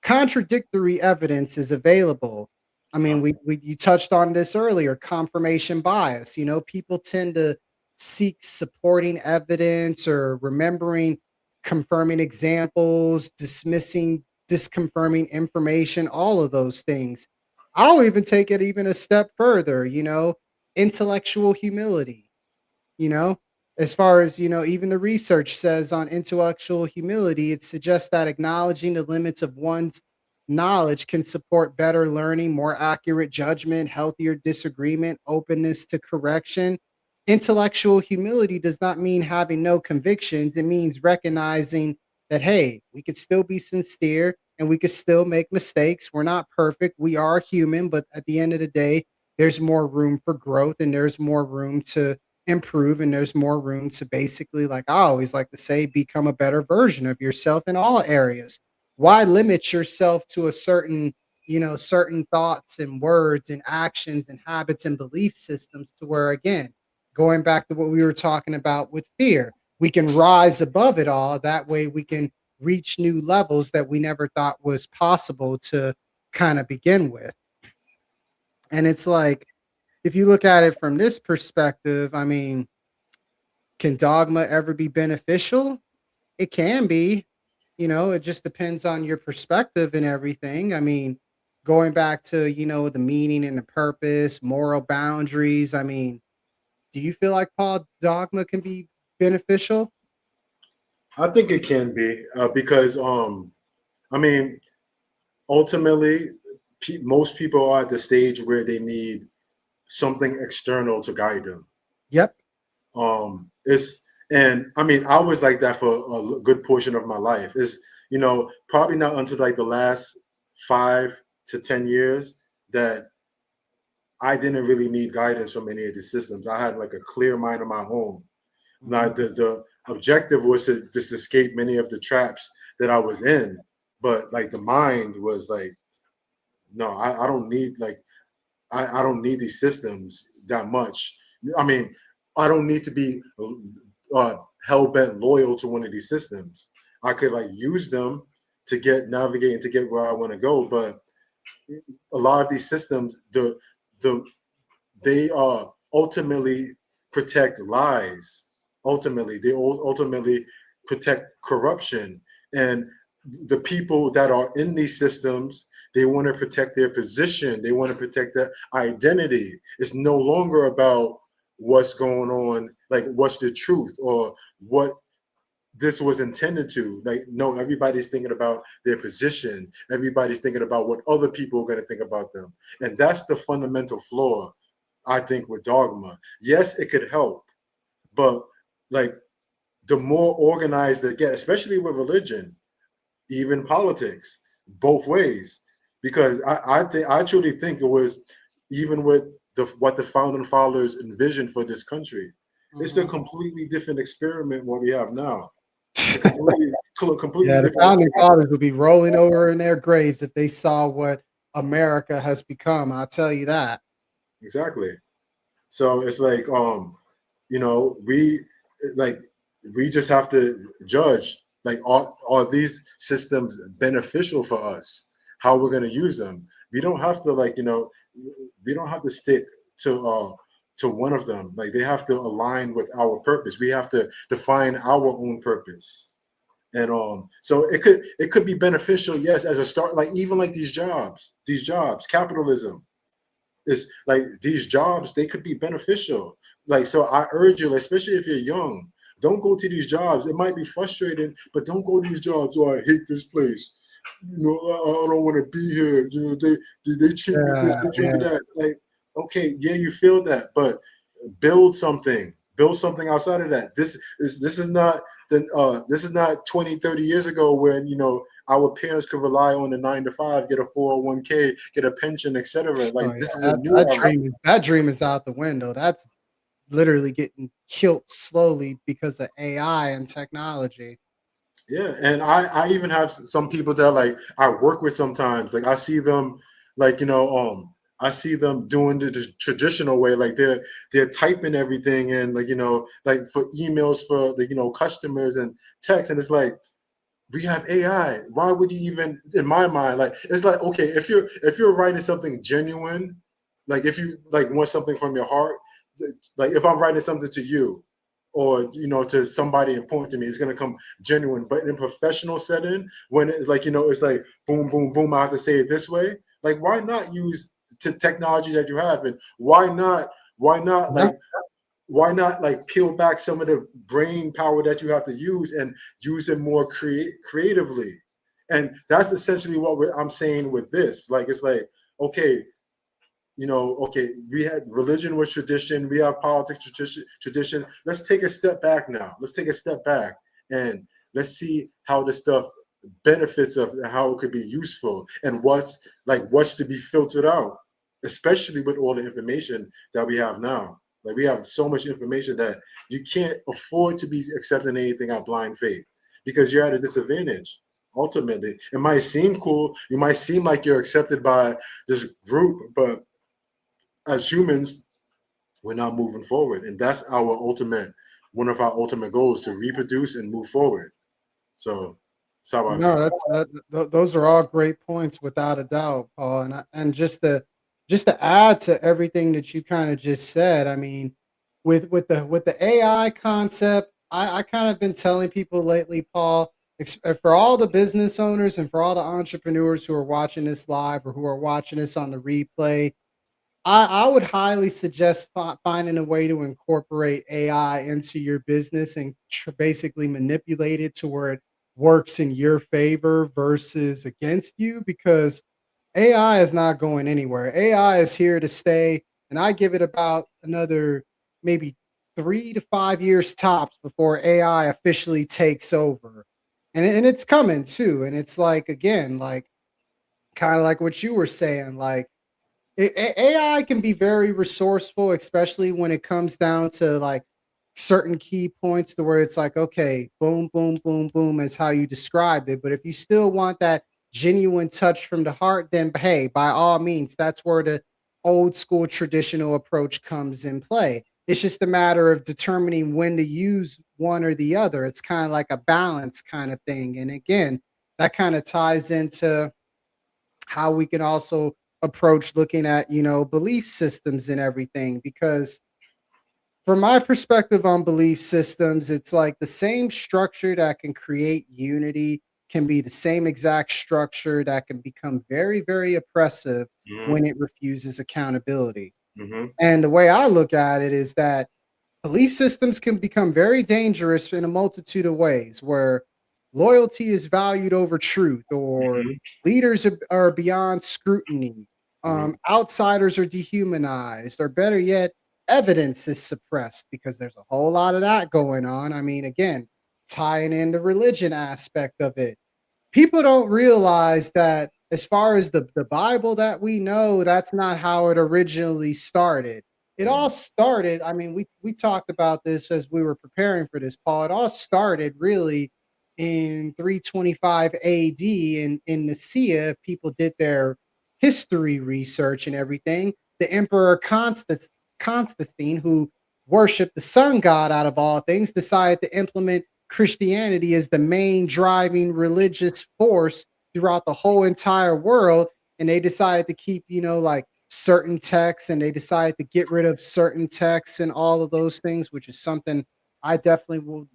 contradictory evidence is available. I mean, we you touched on this earlier, confirmation bias. People tend to seek supporting evidence or remembering confirming examples, dismissing disconfirming information, all of those things. I'll even take it even a step further, intellectual humility, you know as far as even the research says on intellectual humility, it suggests that acknowledging the limits of one's knowledge can support better learning, more accurate judgment, healthier disagreement, openness to correction. Intellectual humility does not mean having no convictions. It means recognizing that, hey, we could still be sincere and we could still make mistakes. We're not perfect, we are human, but at the end of the day, there's more room for growth and there's more room to improve, and there's more room to basically, like I always like to say, become a better version of yourself in all areas. Why limit yourself to a certain thoughts and words and actions and habits and belief systems, to where, again, going back to what we were talking about with fear, we can rise above it all. That way we can reach new levels that we never thought was possible to kind of begin with. And it's like, if you look at it from this perspective, I mean, can dogma ever be beneficial? It can be. It just depends on your perspective and everything. I mean, going back to, the meaning and the purpose, moral boundaries. I mean, do you feel like, Paul, dogma can be beneficial? I think it can be because I mean, ultimately, most people are at the stage where they need something external to guide them. Yep. It's and I mean, I was like that for a good portion of my life. Is probably not until like the last 5 to 10 years that I didn't really need guidance from any of the systems. I had like a clear mind of my own. Now Mhm. the objective was to just escape many of the traps that I was in, but like the mind was like, no, I don't need like I don't need these systems that much. I mean, I don't need to be uh, hell bent loyal to one of these systems. I could like use them to get navigate and to get where I want to go. But a lot of these systems, the they ultimately protect lies. Ultimately, they ultimately protect corruption, and the people that are in these systems, they want to protect their position. They want to protect their identity. It's no longer about what's going on, like what's the truth or what this was intended to. Like, no, everybody's thinking about their position. Everybody's thinking about what other people are going to think about them. And that's the fundamental flaw, I think, with dogma. Yes, it could help, but like the more organized they get, especially with religion, even politics, both ways. Because I truly think it was, even with what the founding fathers envisioned for this country, it's a Mhm. completely different experiment what we have now. It's a completely Yeah, the different founding experiment. fathers would be rolling over in their graves if they saw what America has become. I'll tell you that. Exactly. So it's like, we like we just have to judge, like, are these systems beneficial for us? How we're going to use them? We don't have to we don't have to stick to one of them. Like, they have to align with our purpose. We have to define our own purpose. And so it could be beneficial, yes, as a start, like even like these jobs, capitalism is like these jobs, they could be beneficial. Like, so I urge you, especially if you're young, don't go to these jobs. It might be frustrating, but don't go to these jobs. Oh, I hate this place. I don't want to be here. They treat me this, Yeah, they treat me yeah. that. Like, okay, yeah, you feel that, but build something. Build something outside of that. This is not 20, 30 years ago when our parents could rely on a 9 to 5, get a 401k, get a pension, etc. Like Oh yeah, this is a that, new era. that dream is out the window. That's literally getting killed slowly because of AI and technology. Yeah, and I even have some people that like I work with sometimes. Like I see them, like I see them doing the traditional way. Like they're typing everything in, like like for emails for the customers and text, and it's like we have AI. Why would you even, in my mind, like it's like, okay, if you're writing something genuine, like if you like want something from your heart, like if I'm writing something to you or to somebody important to me, it's gonna come genuine. But in a professional setting, when it's like it's like boom, boom, boom, I have to say it this way. Like why not use to technology that you have, and why not Yeah. like peel back some of the brain power that you have to use and use it more creatively. And that's essentially what I'm saying with this. Like it's like, okay, okay, we had religion was tradition, we have politics tradition. Let's take a step back now. Let's take a step back and let's see how this stuff benefits of how it could be useful and what's to be filtered out, especially with all the information that we have now. Like we have so much information that you can't afford to be accepting anything at blind faith because you're at a disadvantage. Ultimately, it might seem cool, you might seem like you're accepted by this group, but as humans, we're not moving forward. And that's one of our ultimate goals, to reproduce and move forward. So that's how I No, feel. those are all great points without a doubt, Paul. And just to add to everything that you kind of just said, I mean, with the AI concept, I kind of been telling people lately, Paul, for all the business owners and for all the entrepreneurs who are watching this live or who are watching this on the replay, I would highly suggest finding a way to incorporate AI into your business and basically manipulate it to where it works in your favor versus against you because AI is not going anywhere. AI is here to stay, and I give it about another maybe 3 to 5 years tops before AI officially takes over. And it's coming too. And it's like, again, like kind of like what you were saying, like AI can be very resourceful, especially when it comes down to like certain key points to where it's like, okay, boom, boom, boom, boom, is how you described it. But if you still want that genuine touch from the heart, then hey, by all means, that's where the old school traditional approach comes in play. It's just a matter of determining when to use one or the other. It's kind of like a balance kind of thing. And again, that kind of ties into how we can also approach looking at, belief systems and everything. Because from my perspective on belief systems, it's like the same structure that can create unity can be the same exact structure that can become very, very oppressive Hmm. when it refuses accountability. Hmm. And the way I look at it is that belief systems can become very dangerous in a multitude of ways where loyalty is valued over truth, or Hmm. leaders are beyond scrutiny, Hmm. outsiders are dehumanized, or better yet, evidence is suppressed because there's a whole lot of that going on. I mean, again, tying in the religion aspect of it, people don't realize that as far as the Bible that we know, that's not how it originally started. It all started, I mean, we talked about this as we were preparing for this, Paul. It all started really in 325 AD in Nicaea. If people did their history research and everything, the Emperor Constantine, who worshiped the sun god out of all things, decided to implement Christianity as the main driving religious force throughout the whole entire world. And they decided to keep, like certain texts, and they decided to get rid of certain texts and all of those things, which is something I definitely will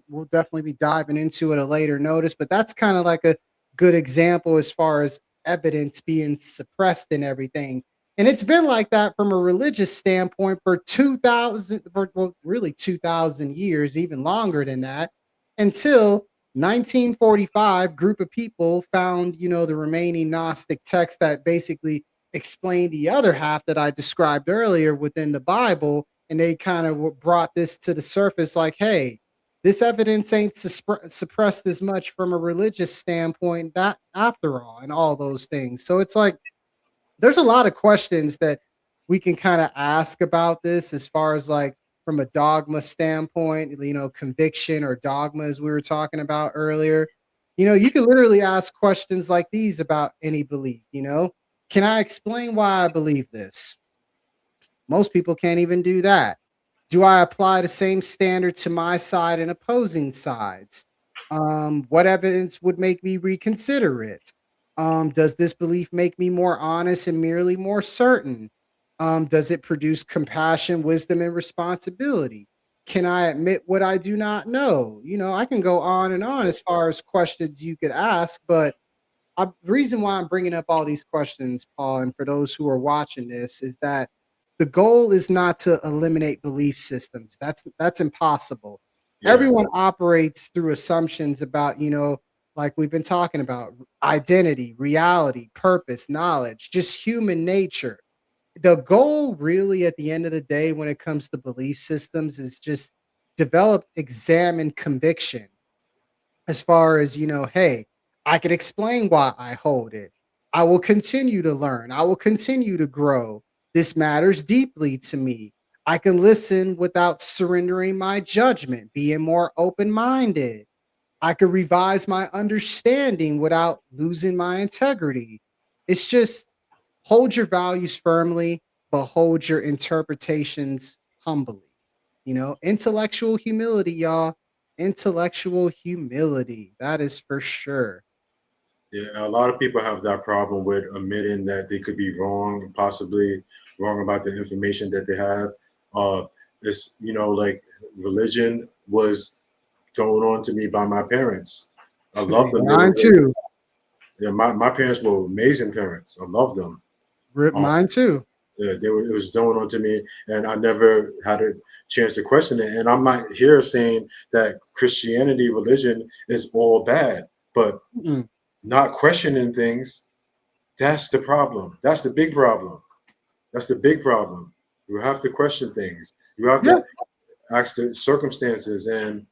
we'll definitely be diving into at a later notice, but that's kind of like a good example as far as evidence being suppressed and everything. And it's been like that from a religious standpoint for 2000, for, well, really 2000 years, even longer than that, until 1945 group of people found, the remaining Gnostic text that basically explained the other half that I described earlier within the Bible, and they kind of brought this to the surface like, hey, this evidence ain't suppressed as much from a religious standpoint that after all, and all those things. So it's like there's a lot of questions that we can kind of ask about this as far as like from a dogma standpoint, conviction or dogma, as we were talking about earlier. You can literally ask questions like these about any belief. Can I explain why I believe this? Most people can't even do that. Do I apply the same standard to my side and opposing sides? What evidence would make me reconsider it? Does this belief make me more honest and merely more certain? Does it produce compassion, wisdom, and responsibility? Can I admit what I do not know? I can go on and on as far as questions you could ask, but the reason why I'm bringing up all these questions, Paul, and for those who are watching this, is that the goal is not to eliminate belief systems. That's impossible. Yeah. Everyone operates through assumptions about, like we've been talking about, identity, reality, purpose, knowledge, just human nature. The goal, really, at the end of the day, when it comes to belief systems, is just develop, examine conviction as far as, hey, I can explain why I hold it. I will continue to learn. I will continue to grow. This matters deeply to me. I can listen without surrendering my judgment, being more open minded. I can revise my understanding without losing my integrity. It's just hold your values firmly, but hold your interpretations humbly. Intellectual humility, y'all. Intellectual humility. That is for sure. Yeah, a lot of people have that problem with admitting that they could be wrong, possibly wrong about the information that they have. Uh, it's like religion was thrown on to me by my parents. I love them. They were Mine really, too. yeah, my parents were amazing parents. I love them. Um, Mine too. yeah, it was thrown onto me, and I never had a chance to question it. And I'm not here saying that Christianity, religion, is all bad, but Mm-mm. not questioning things, that's the problem. That's the big problem. That's the big problem. You have to question things. You have Yeah. to ask the circumstances. And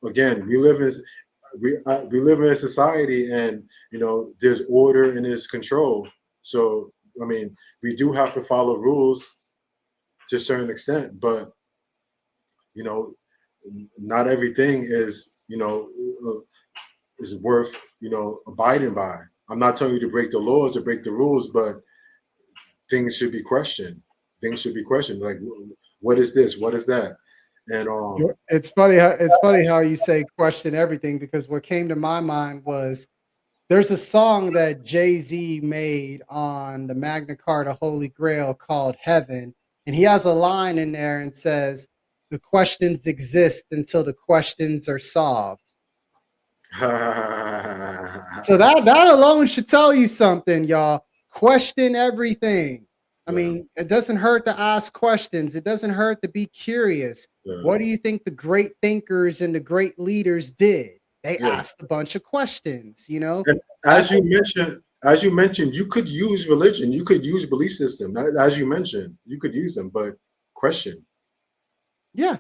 again, we live in a society, and there's order and there's control. So I mean, we do have to follow rules to a certain extent, but you know, not everything is worth abiding by. I'm not telling you to break the laws or break the rules, but things should be questioned. Things should be questioned. Like, what is this? What is that? And It's funny how you say question everything, because what came to my mind was there's a song that Jay-Z made on the Magna Carta Holy Grail called Heaven, and he has a line in there and says, "The questions exist until the questions are solved." So yeah, that alone should tell you something, y'all. Question everything. I mean, it doesn't hurt to ask questions. It doesn't hurt to be curious. yeah, What do you think the great thinkers and the great leaders did? They yeah. asked a bunch of questions. And That's as you mentioned, you could use religion, you could use belief system. As you mentioned, you could use them, but question. Yeah,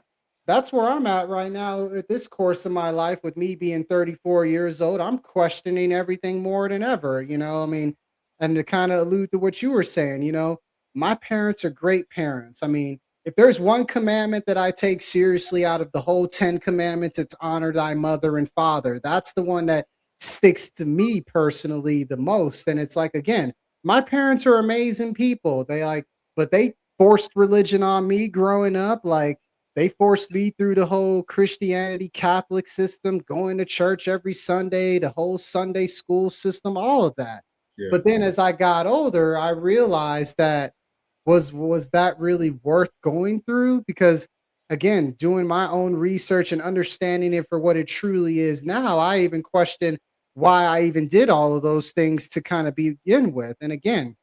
that's where I'm at right now at this course of my life. With me being 34 years old, I'm questioning everything more than ever. I mean, and to kind of allude to what you were saying, my parents are great parents. I mean, if there's one commandment that I take seriously out of the whole 10 commandments, it's honor thy mother and father. That's the one that sticks to me personally the most. And it's like, again, my parents are amazing people. But they forced religion on me growing up. Like, they forced me through the whole Christianity Catholic system, going to church every Sunday, the whole Sunday school system, all of that. Yeah, But then as I got older, I realized that was that really worth going through? Because again, doing my own research and understanding it for what it truly is now, I even question why I even did all of those things to kind of begin with. And again,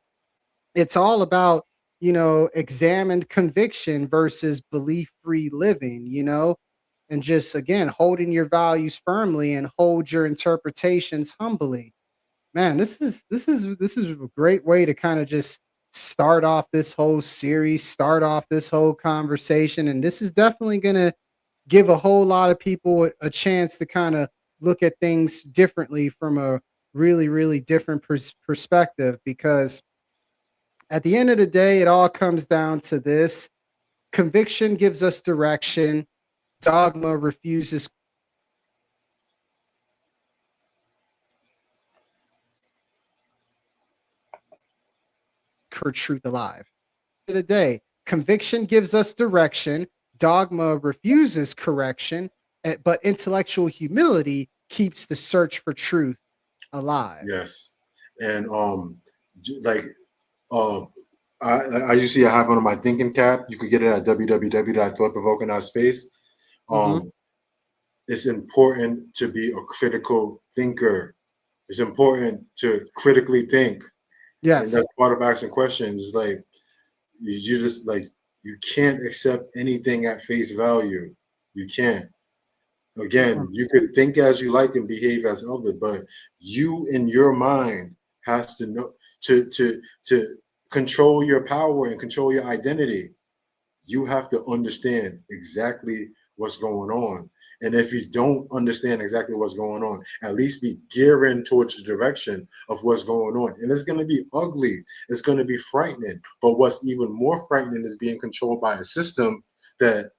it's all about, examined conviction versus belief free living, and just again, holding your values firmly and hold your interpretations humbly. Man, this is a great way to kind of just start off this whole series, start off this whole conversation. And this is definitely going to give a whole lot of people a chance to kind of look at things differently from a really, really different perspective. Because at the end of the day, it all comes down to this: conviction gives us direction, dogma refuses her truth alive. Of the day, conviction gives us direction, dogma refuses correction, but intellectual humility keeps the search for truth alive. Yes, and like uh, I usually have one of my thinking cap. You could get it at www.thoughtprovoking.space. Hmm. Um, it's important to be a critical thinker. It's important to critically think, and Yes. that's part of asking questions. Is like you just like you can't accept anything at face value. You can't. Again, Mm-mm. you could think as you like and behave as other, but you in your mind has to know to control your power and control your identity. You have to understand exactly what's going on. And if you don't understand exactly what's going on, at least be gearing towards the direction of what's going on. And it's going to be ugly. It's going to be frightening. But what's even more frightening is being controlled by a system that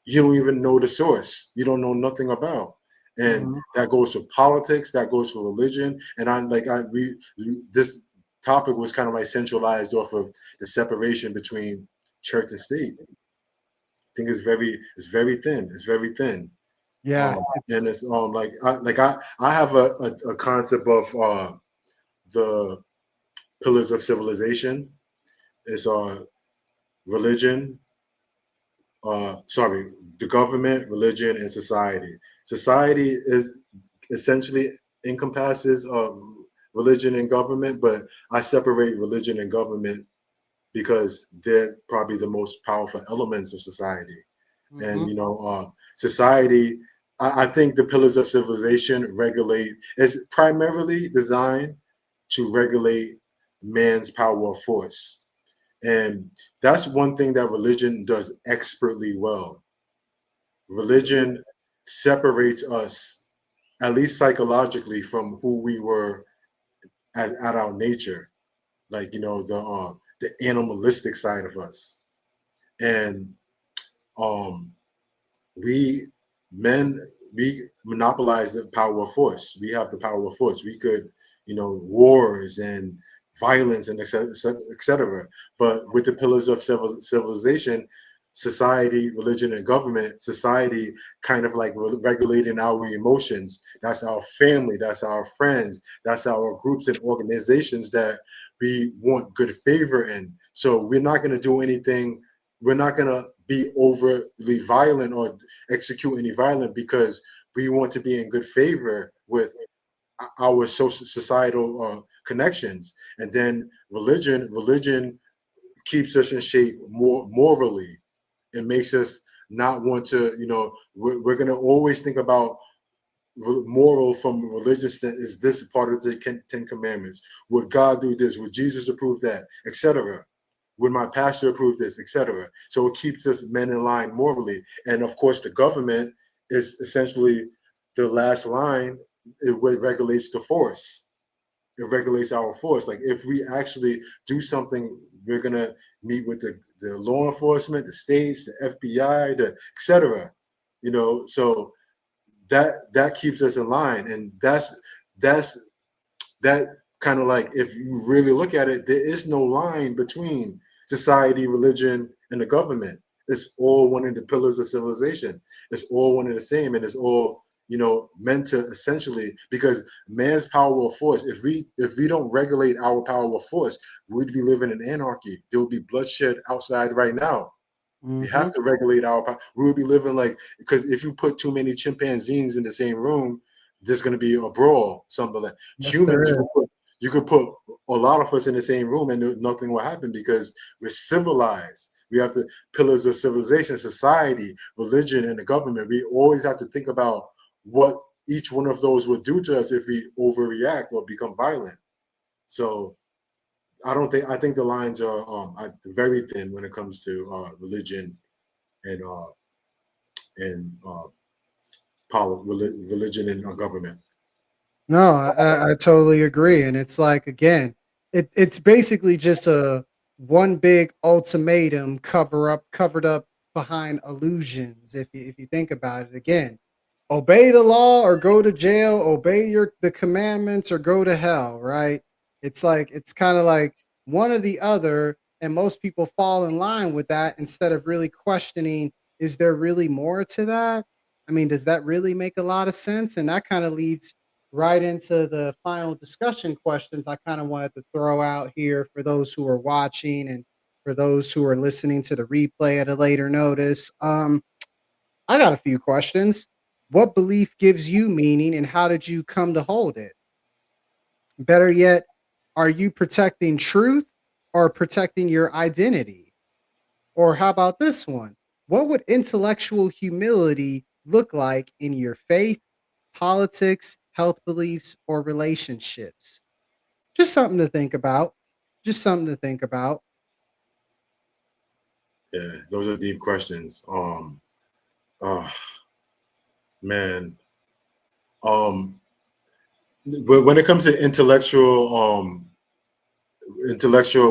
you don't even know the source. You don't know nothing about. And Mhm. that goes for politics, that goes for religion. And I'm like, this topic was kind of like centralized off of the separation between church and state. I think it's very thin. It's very thin. Yeah, And it's it's I have a concept of the pillars of civilization. It's religion, sorry, the government, religion, and society. Society is essentially encompasses religion and government, but I separate religion and government because they're probably the most powerful elements of society. And mhm. society, I think the pillars of civilization regulate is primarily designed to regulate man's power of force. And that's one thing that religion does expertly well. Religion separates us, at least psychologically, from who we were at our nature, like the animalistic side of us. And um, we men we monopolize the power of force. We have the power of force. We could, wars and violence and etc. But with the pillars of civilization, society, religion, and government, society kind of like regulating our emotions. That's our family. That's our friends. That's our groups and organizations that we want good favor in. So we're not going to do anything. We're not going to be overly violent or execute any violence because we want to be in good favor with our social societal connections. And then religion keeps us in shape more morally. It makes us not want to, we're going to always think about moral from religion. Is this part of the Ten Commandments? Would God do this? Would Jesus approve that, etc.? Would my pastor approve this, etc.? So it keeps us men in line morally. And of course, the government is essentially the last line. It regulates the force. It regulates our force. Like if we actually do something, we're gonna meet with the law enforcement, the states, the FBI, the etc. So that keeps us in line, and that's that kind of like, if you really look at it, there is no line between society, religion, and the government. It's all one of the pillars of civilization. It's all one and the same, and it's all meant to essentially, because man's power of force. If we don't regulate our power of force, we'd be living in anarchy. There would be bloodshed outside right now. We have Mhm. to regulate our power. We would be living like, because if you put too many chimpanzees in the same room, there's going to be a brawl, something like Yes, humans. there is. You could put a lot of us in the same room and nothing will happen because we're civilized. We have the pillars of civilization, society, religion, and the government. We always have to think about what each one of those would do to us if we overreact or become violent. So I think the lines are very thin when it comes to religion and religion and government. No, I totally agree, and it's like again, it's basically just a one big ultimatum covered up behind illusions. If you think about it, again, obey the law or go to jail, obey the commandments or go to hell. Right? It's like it's kind of like one or the other, and most people fall in line with that instead of really questioning: is there really more to that? I mean, does that really make a lot of sense? And that kind of leads right into the final discussion questions I kind of wanted to throw out here for those who are watching and for those who are listening to the replay at a later notice. I got a few questions. What belief gives you meaning and how did you come to hold it? Better yet, are you protecting truth or protecting your identity? Or how about this one? What would intellectual humility look like in your faith, politics, health beliefs, or relationships? Just something to think about. Just something to think about. Yeah, those are deep questions. Oh man. Um, but when it comes to intellectual,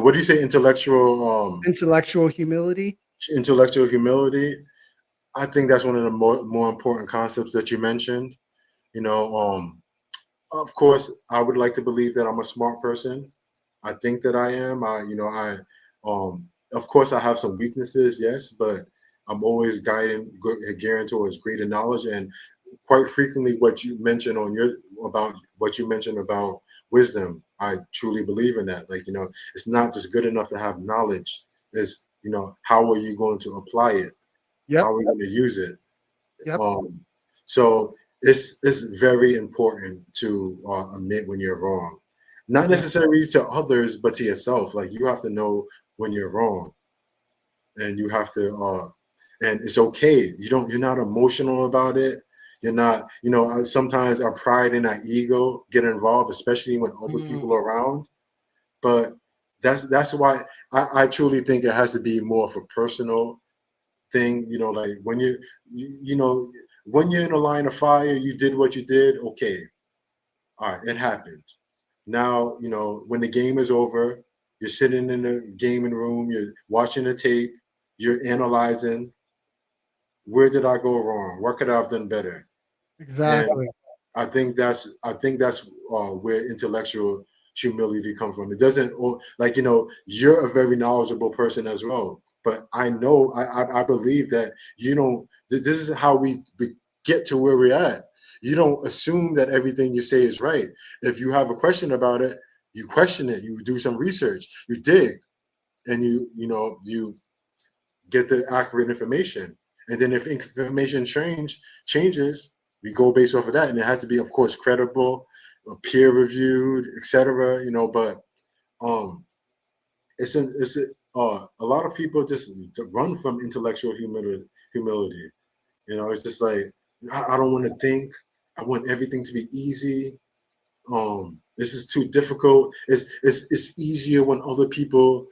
what do you say? Intellectual humility. Intellectual humility. I think that's one of the more important concepts that you mentioned. You know, of course, I would like to believe that I'm a smart person. I think that I am. Of course, I have some weaknesses, yes, but I'm always gearing towards greater knowledge. And quite frequently, what you mentioned about wisdom, I truly believe in that. Like, it's not just good enough to have knowledge. It's, how are you going to apply it? Yep. How are we going to use it? Yep. Um, so it's very important to admit when you're wrong, not Yes. necessarily to others, but to yourself. Like you have to know when you're wrong, and you have to, and it's okay. You're not emotional about it. You're not, sometimes our pride and our ego get involved, especially when other Mm, people are around. But that's why I truly think it has to be more of a personal thing. Like when when you're in a line of fire, you did what you did. Okay, all right, it happened. Now, when the game is over, you're sitting in the gaming room, you're watching the tape, you're analyzing, where did I go wrong? What could I have done better? And exactly. I think that's where intellectual humility comes from. It doesn't, like, you're a very knowledgeable person as well. But I know I believe that you don't. This is how we get to where we're at. You don't assume that everything you say is right. If you have a question about it, you question it. You do some research. You dig, and you get the accurate information. And then if information changes, we go based off of that. And it has to be, of course, credible, peer reviewed, etc. But um, a lot of people just run from intellectual humility. Humility. It's just like I don't want to think. I want everything to be easy. This is too difficult. It's easier when other people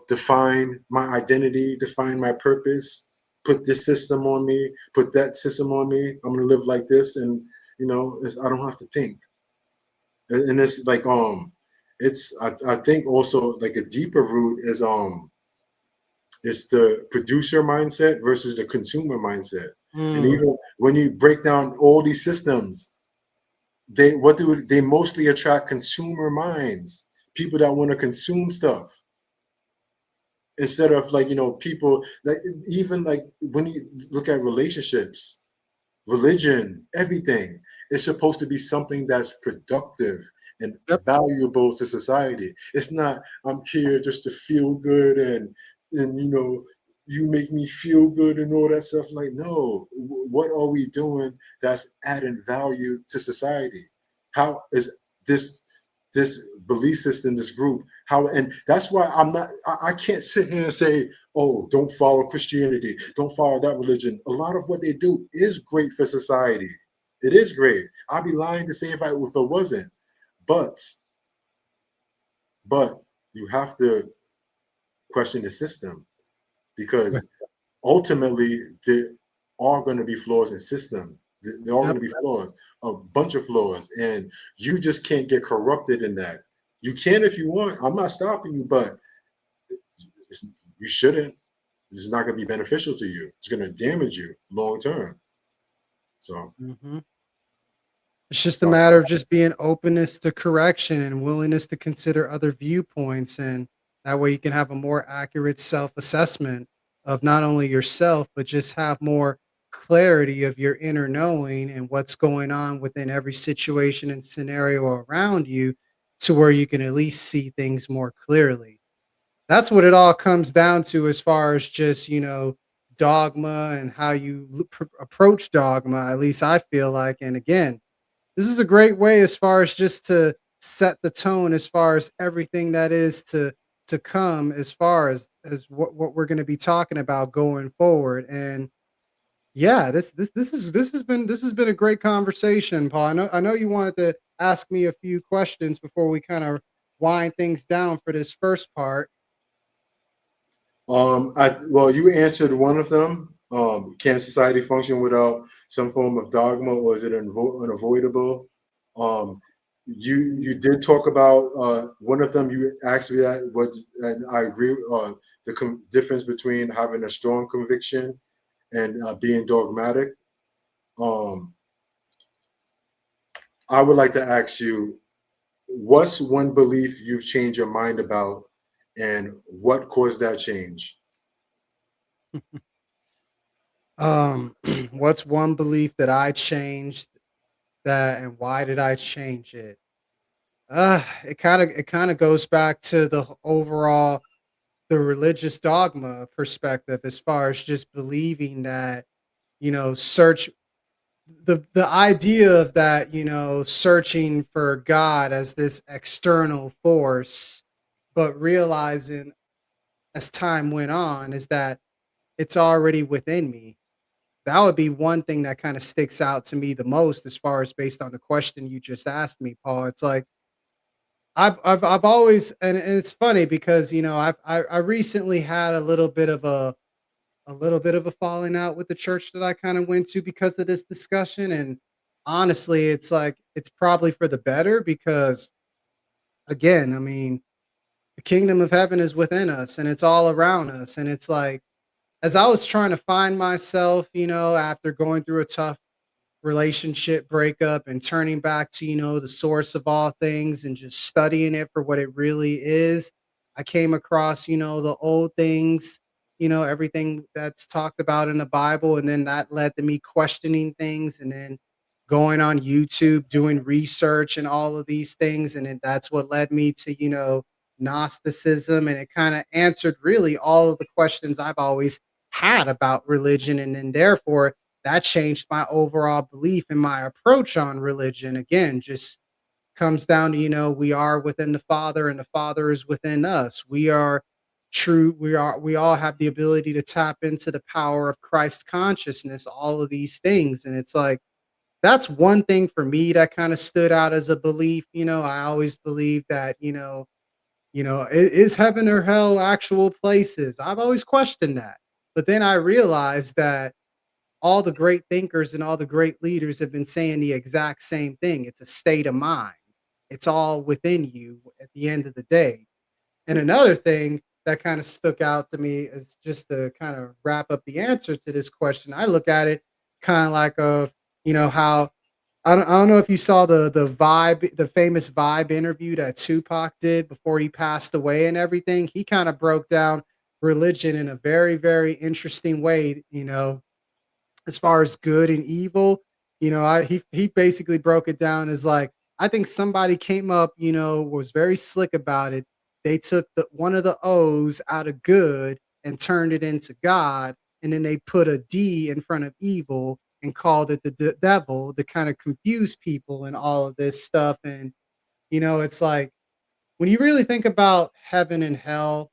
define my identity, define my purpose, put this system on me, put that system on me. I'm gonna live like this, and I don't have to think. And it's like I think also like a deeper root is it's the producer mindset versus the consumer mindset. And Mm, even when you break down all these systems, they mostly attract consumer minds, people that want to consume stuff instead of like people like, even like when you look at relationships, religion, everything is supposed to be something that's productive and yep. valuable to society. It's not I'm here just to feel good and you make me feel good and all that stuff. Like, no, what are we doing that's adding value to society? How is this this belief system, this group, how? And that's why I can't sit here and say, oh, don't follow Christianity, don't follow that religion. A lot of what they do is great for society. It is great. I'd be lying to say if it wasn't. But but you have to question the system, because ultimately there are going to be flaws in system. There are going Yep. to be flaws, a bunch of flaws, and you just can't get corrupted in that. You can if you want. I'm not stopping you, but you shouldn't. It's not going to be beneficial to you. It's going to damage you long term. So Mhm. It's just a stop. matter of just being openness to correction and willingness to consider other viewpoints, and that way you can have a more accurate self-assessment of not only yourself, but just have more clarity of your inner knowing and what's going on within every situation and scenario around you to where you can at least see things more clearly. That's what it all comes down to as far as just, dogma and how you approach dogma, at least I feel like. And again, this is a great way as far as just to set the tone as far as everything that is to come as far as what we're going to be talking about going forward. And yeah, this has been a great conversation, Paul. I know you wanted to ask me a few questions before we kind of wind things down for this first part. I well, you answered one of them. Can society function without some form of dogma, or is it unavoidable? Um, you did talk about one of them. You asked me that what, and I agree. The difference between having a strong conviction and being dogmatic. Um, I would like to ask you, what's one belief you've changed your mind about, and what caused that change? What's one belief that I changed that and why did I change it? It kind of goes back to overall the religious dogma perspective as far as just believing that, search the idea of that, searching for God as this external force, but realizing as time went on is that it's already within me. That would be one thing that kind of sticks out to me the most as far as based on the question you just asked me, Paul. It's like I've always, and it's funny because I recently had a little bit of a falling out with the church that I kind of went to because of this discussion. And honestly, it's like it's probably for the better because again, I mean, the kingdom of heaven is within us and it's all around us. And it's like as I was trying to find myself, after going through a tough relationship breakup and turning back to, the source of all things and just studying it for what it really is. I came across, the old things, everything that's talked about in the Bible. And then that led to me questioning things and then going on YouTube, doing research and all of these things. And then that's what led me to, Gnosticism. And it kind of answered really all of the questions I've always had about religion. And then therefore, that changed my overall belief and my approach on religion. Again, just comes down to, we are within the Father and the Father is within us. We are true. We all have the ability to tap into the power of Christ consciousness, all of these things. And it's like, that's one thing for me that kind of stood out as a belief. I always believed that, is heaven or hell actual places? I've always questioned that. But then I realized that all the great thinkers and all the great leaders have been saying the exact same thing. It's a state of mind. It's all within you at the end of the day. And another thing that kind of stuck out to me is just to kind of wrap up the answer to this question. I look at it kind of like of, how I don't know if you saw the famous Vibe interview that Tupac did before he passed away and everything. He kind of broke down religion in a very, very interesting way, as far as good and evil. He basically broke it down as like I think somebody came up, was very slick about it. They took the one of the O's out of good and turned it into God, and then they put a D in front of evil and called it the devil to kind of confuse people and all of this stuff. And it's like when you really think about heaven and hell,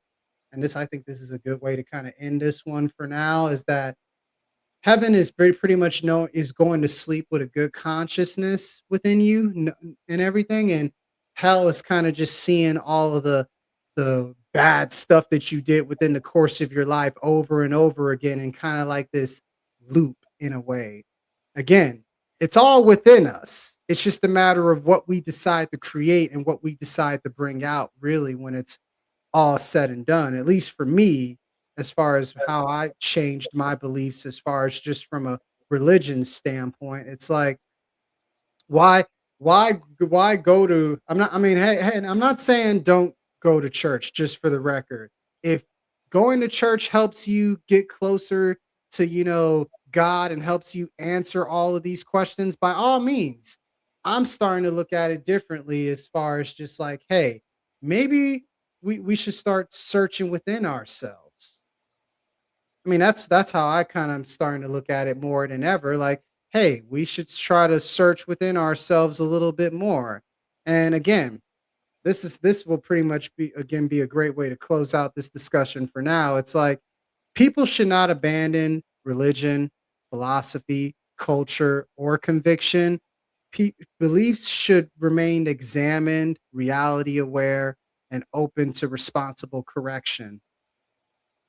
and I think this is a good way to kind of end this one for now, is that heaven is pretty much is going to sleep with a good consciousness within you and everything, and hell is kind of just seeing all of the bad stuff that you did within the course of your life over and over again, and kind of like this loop in a way. Again, it's all within us. It's just a matter of what we decide to create and what we decide to bring out, really, when it's all said and done, at least for me, as far as how I changed my beliefs as far as just from a religion standpoint. It's like why why go to I mean, hey, and I'm not saying don't go to church, just for the record. If going to church helps you get closer to, God, and helps you answer all of these questions, by all means. I'm starting to look at it differently as far as just like, hey, maybe we should start searching within ourselves. I mean, that's how I kind of starting to look at it more than ever. Like, hey, we should try to search within ourselves a little bit more. And again, this will pretty much be a great way to close out this discussion for now. It's like people should not abandon religion, philosophy, culture, or conviction. Beliefs should remain examined, reality aware, and open to responsible correction.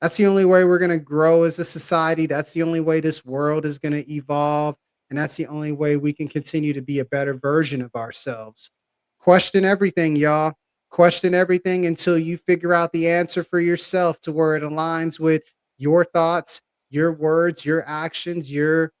That's the only way we're gonna grow as a society. That's the only way this world is gonna evolve, and that's the only way we can continue to be a better version of ourselves. Question everything, y'all. Question everything until you figure out the answer for yourself to where it aligns with your thoughts, your words, your actions, your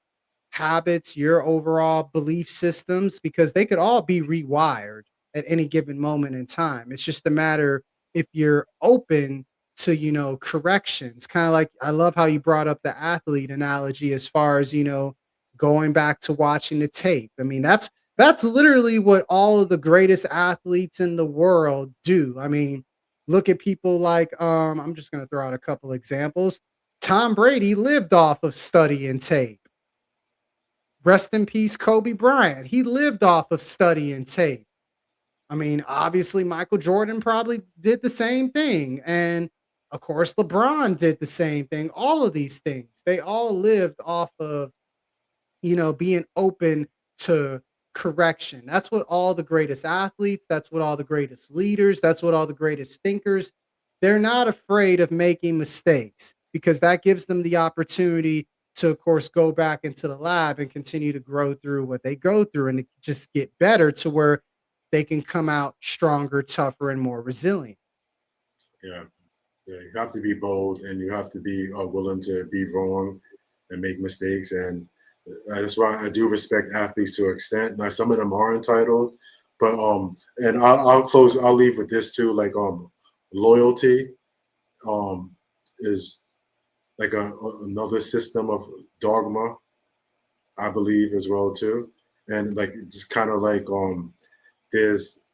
habits, your overall belief systems, because they could all be rewired at any given moment in time. It's just a matter if you're open to, corrections. Kind of like I love how you brought up the athlete analogy as far as, going back to watching the tape. I mean, that's literally what all of the greatest athletes in the world do. I mean, look at people like I'm just going to throw out a couple examples. Tom Brady lived off of studying tape. Rest in peace, Kobe Bryant. He lived off of study and tape. I mean, obviously, Michael Jordan probably did the same thing. And of course, LeBron did the same thing. All of these things, they all lived off of being open to correction. That's what all the greatest athletes, that's what all the greatest leaders, that's what all the greatest thinkers, they're not afraid of making mistakes because that gives them the opportunity to, of course, go back into the lab and continue to grow through what they go through and to just get better to where they can come out stronger, tougher, and more resilient. Yeah. Yeah, you have to be bold and you have to be willing to be wrong and make mistakes. And that's why I do respect athletes to an extent. Now, some of them are entitled, but and I'll close. I'll leave with this too. Like loyalty um, is like another system of dogma, I believe as well too. And like it's kind of like there's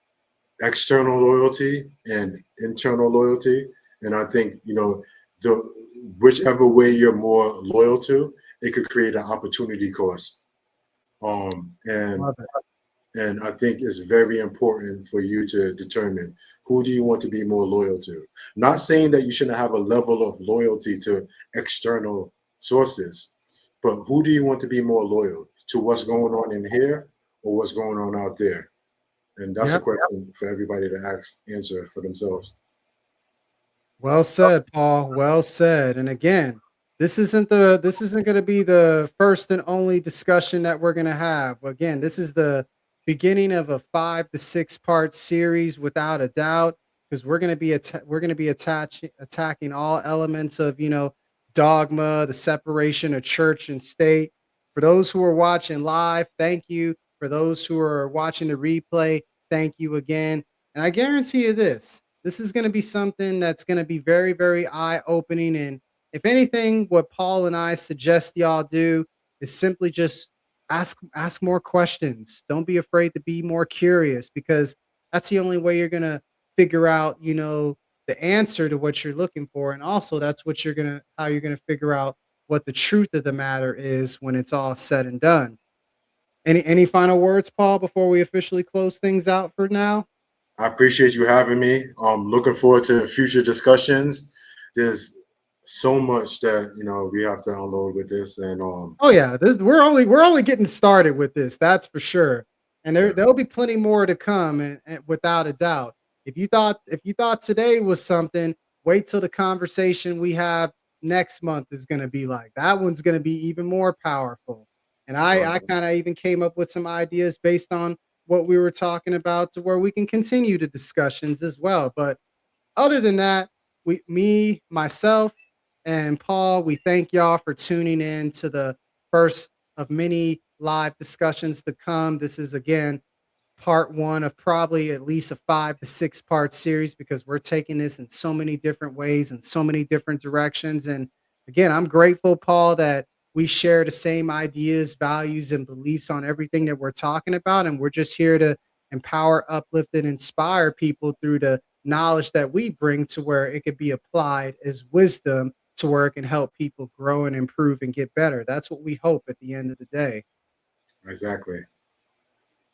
external loyalty and internal loyalty. And I think, the whichever way you're more loyal to, it could create an opportunity cost. Um, and Love it. and I think it's very important for you to determine who do you want to be more loyal to. Not saying that you shouldn't have a level of loyalty to external sources, but who do you want to be more loyal to? What's going on in here or what's going on out there? And that's a Yep. question for everybody to answer for themselves. Well said, Paul. Well said. And again, this isn't going to be the first and only discussion that we're going to have. Again, this is the beginning of a 5 to 6 part series, without a doubt, because we're going to be attacking all elements of dogma, the separation of church and state. For those who are watching live, thank you. For those who are watching the replay, thank you again. And I guarantee you this is going to be something that's going to be very, very eye opening. And if anything, what Paul and I suggest y'all do is simply just ask more questions. Don't be afraid to be more curious, because that's the only way you're going to figure out, the answer to what you're looking for, and also that's what you're gonna how you're gonna figure out what the truth of the matter is when it's all said and done. Any final words, Paul, before we officially close things out for now? I appreciate you having me. Looking forward to future discussions. There's so much that we have to unload with this, and Oh yeah, this we're only getting started with this. That's for sure. And yeah, there'll be plenty more to come, and without a doubt. If you thought today was something, wait till the conversation we have next month is going to be like. That one's going to be even more powerful. And I right. kind of even came up with some ideas based on what we were talking about to where we can continue the discussions as well. But other than that, myself, and Paul, we thank y'all for tuning in to the first of many live discussions to come. This is again part one of probably at least a 5 to 6 part series because we're taking this in so many different ways and so many different directions. And again, I'm grateful, Paul, that we share the same ideas, values, and beliefs on everything that we're talking about. And we're just here to empower, uplift, and inspire people through the knowledge that we bring to where it could be applied as wisdom to where it can help people grow and improve and get better. That's what we hope at the end of the day. Exactly.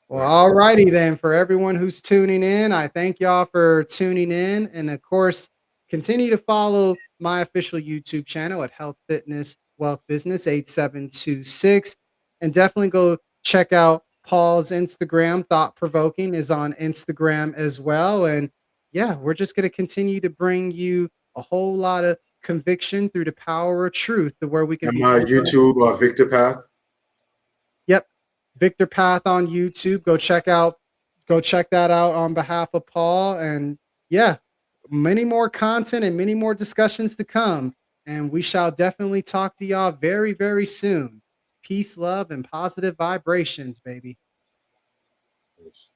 Well, Right. all righty then. For everyone who's tuning in, I thank y'all for tuning in. And of course, continue to follow my official YouTube channel at Health Fitness Wealth Business 8726. And definitely go check out Paul's Instagram. Thought Provoking is on Instagram as well. And yeah, we're just going to continue to bring you a whole lot of conviction through the power of truth to where we can And be my over. YouTube, Victor Path. Yep. Victor Path on YouTube. Go check that out on behalf of Paul. And yeah, many more content and many more discussions to come. And we shall definitely talk to y'all very, very soon. Peace, love, and positive vibrations, baby. Yes.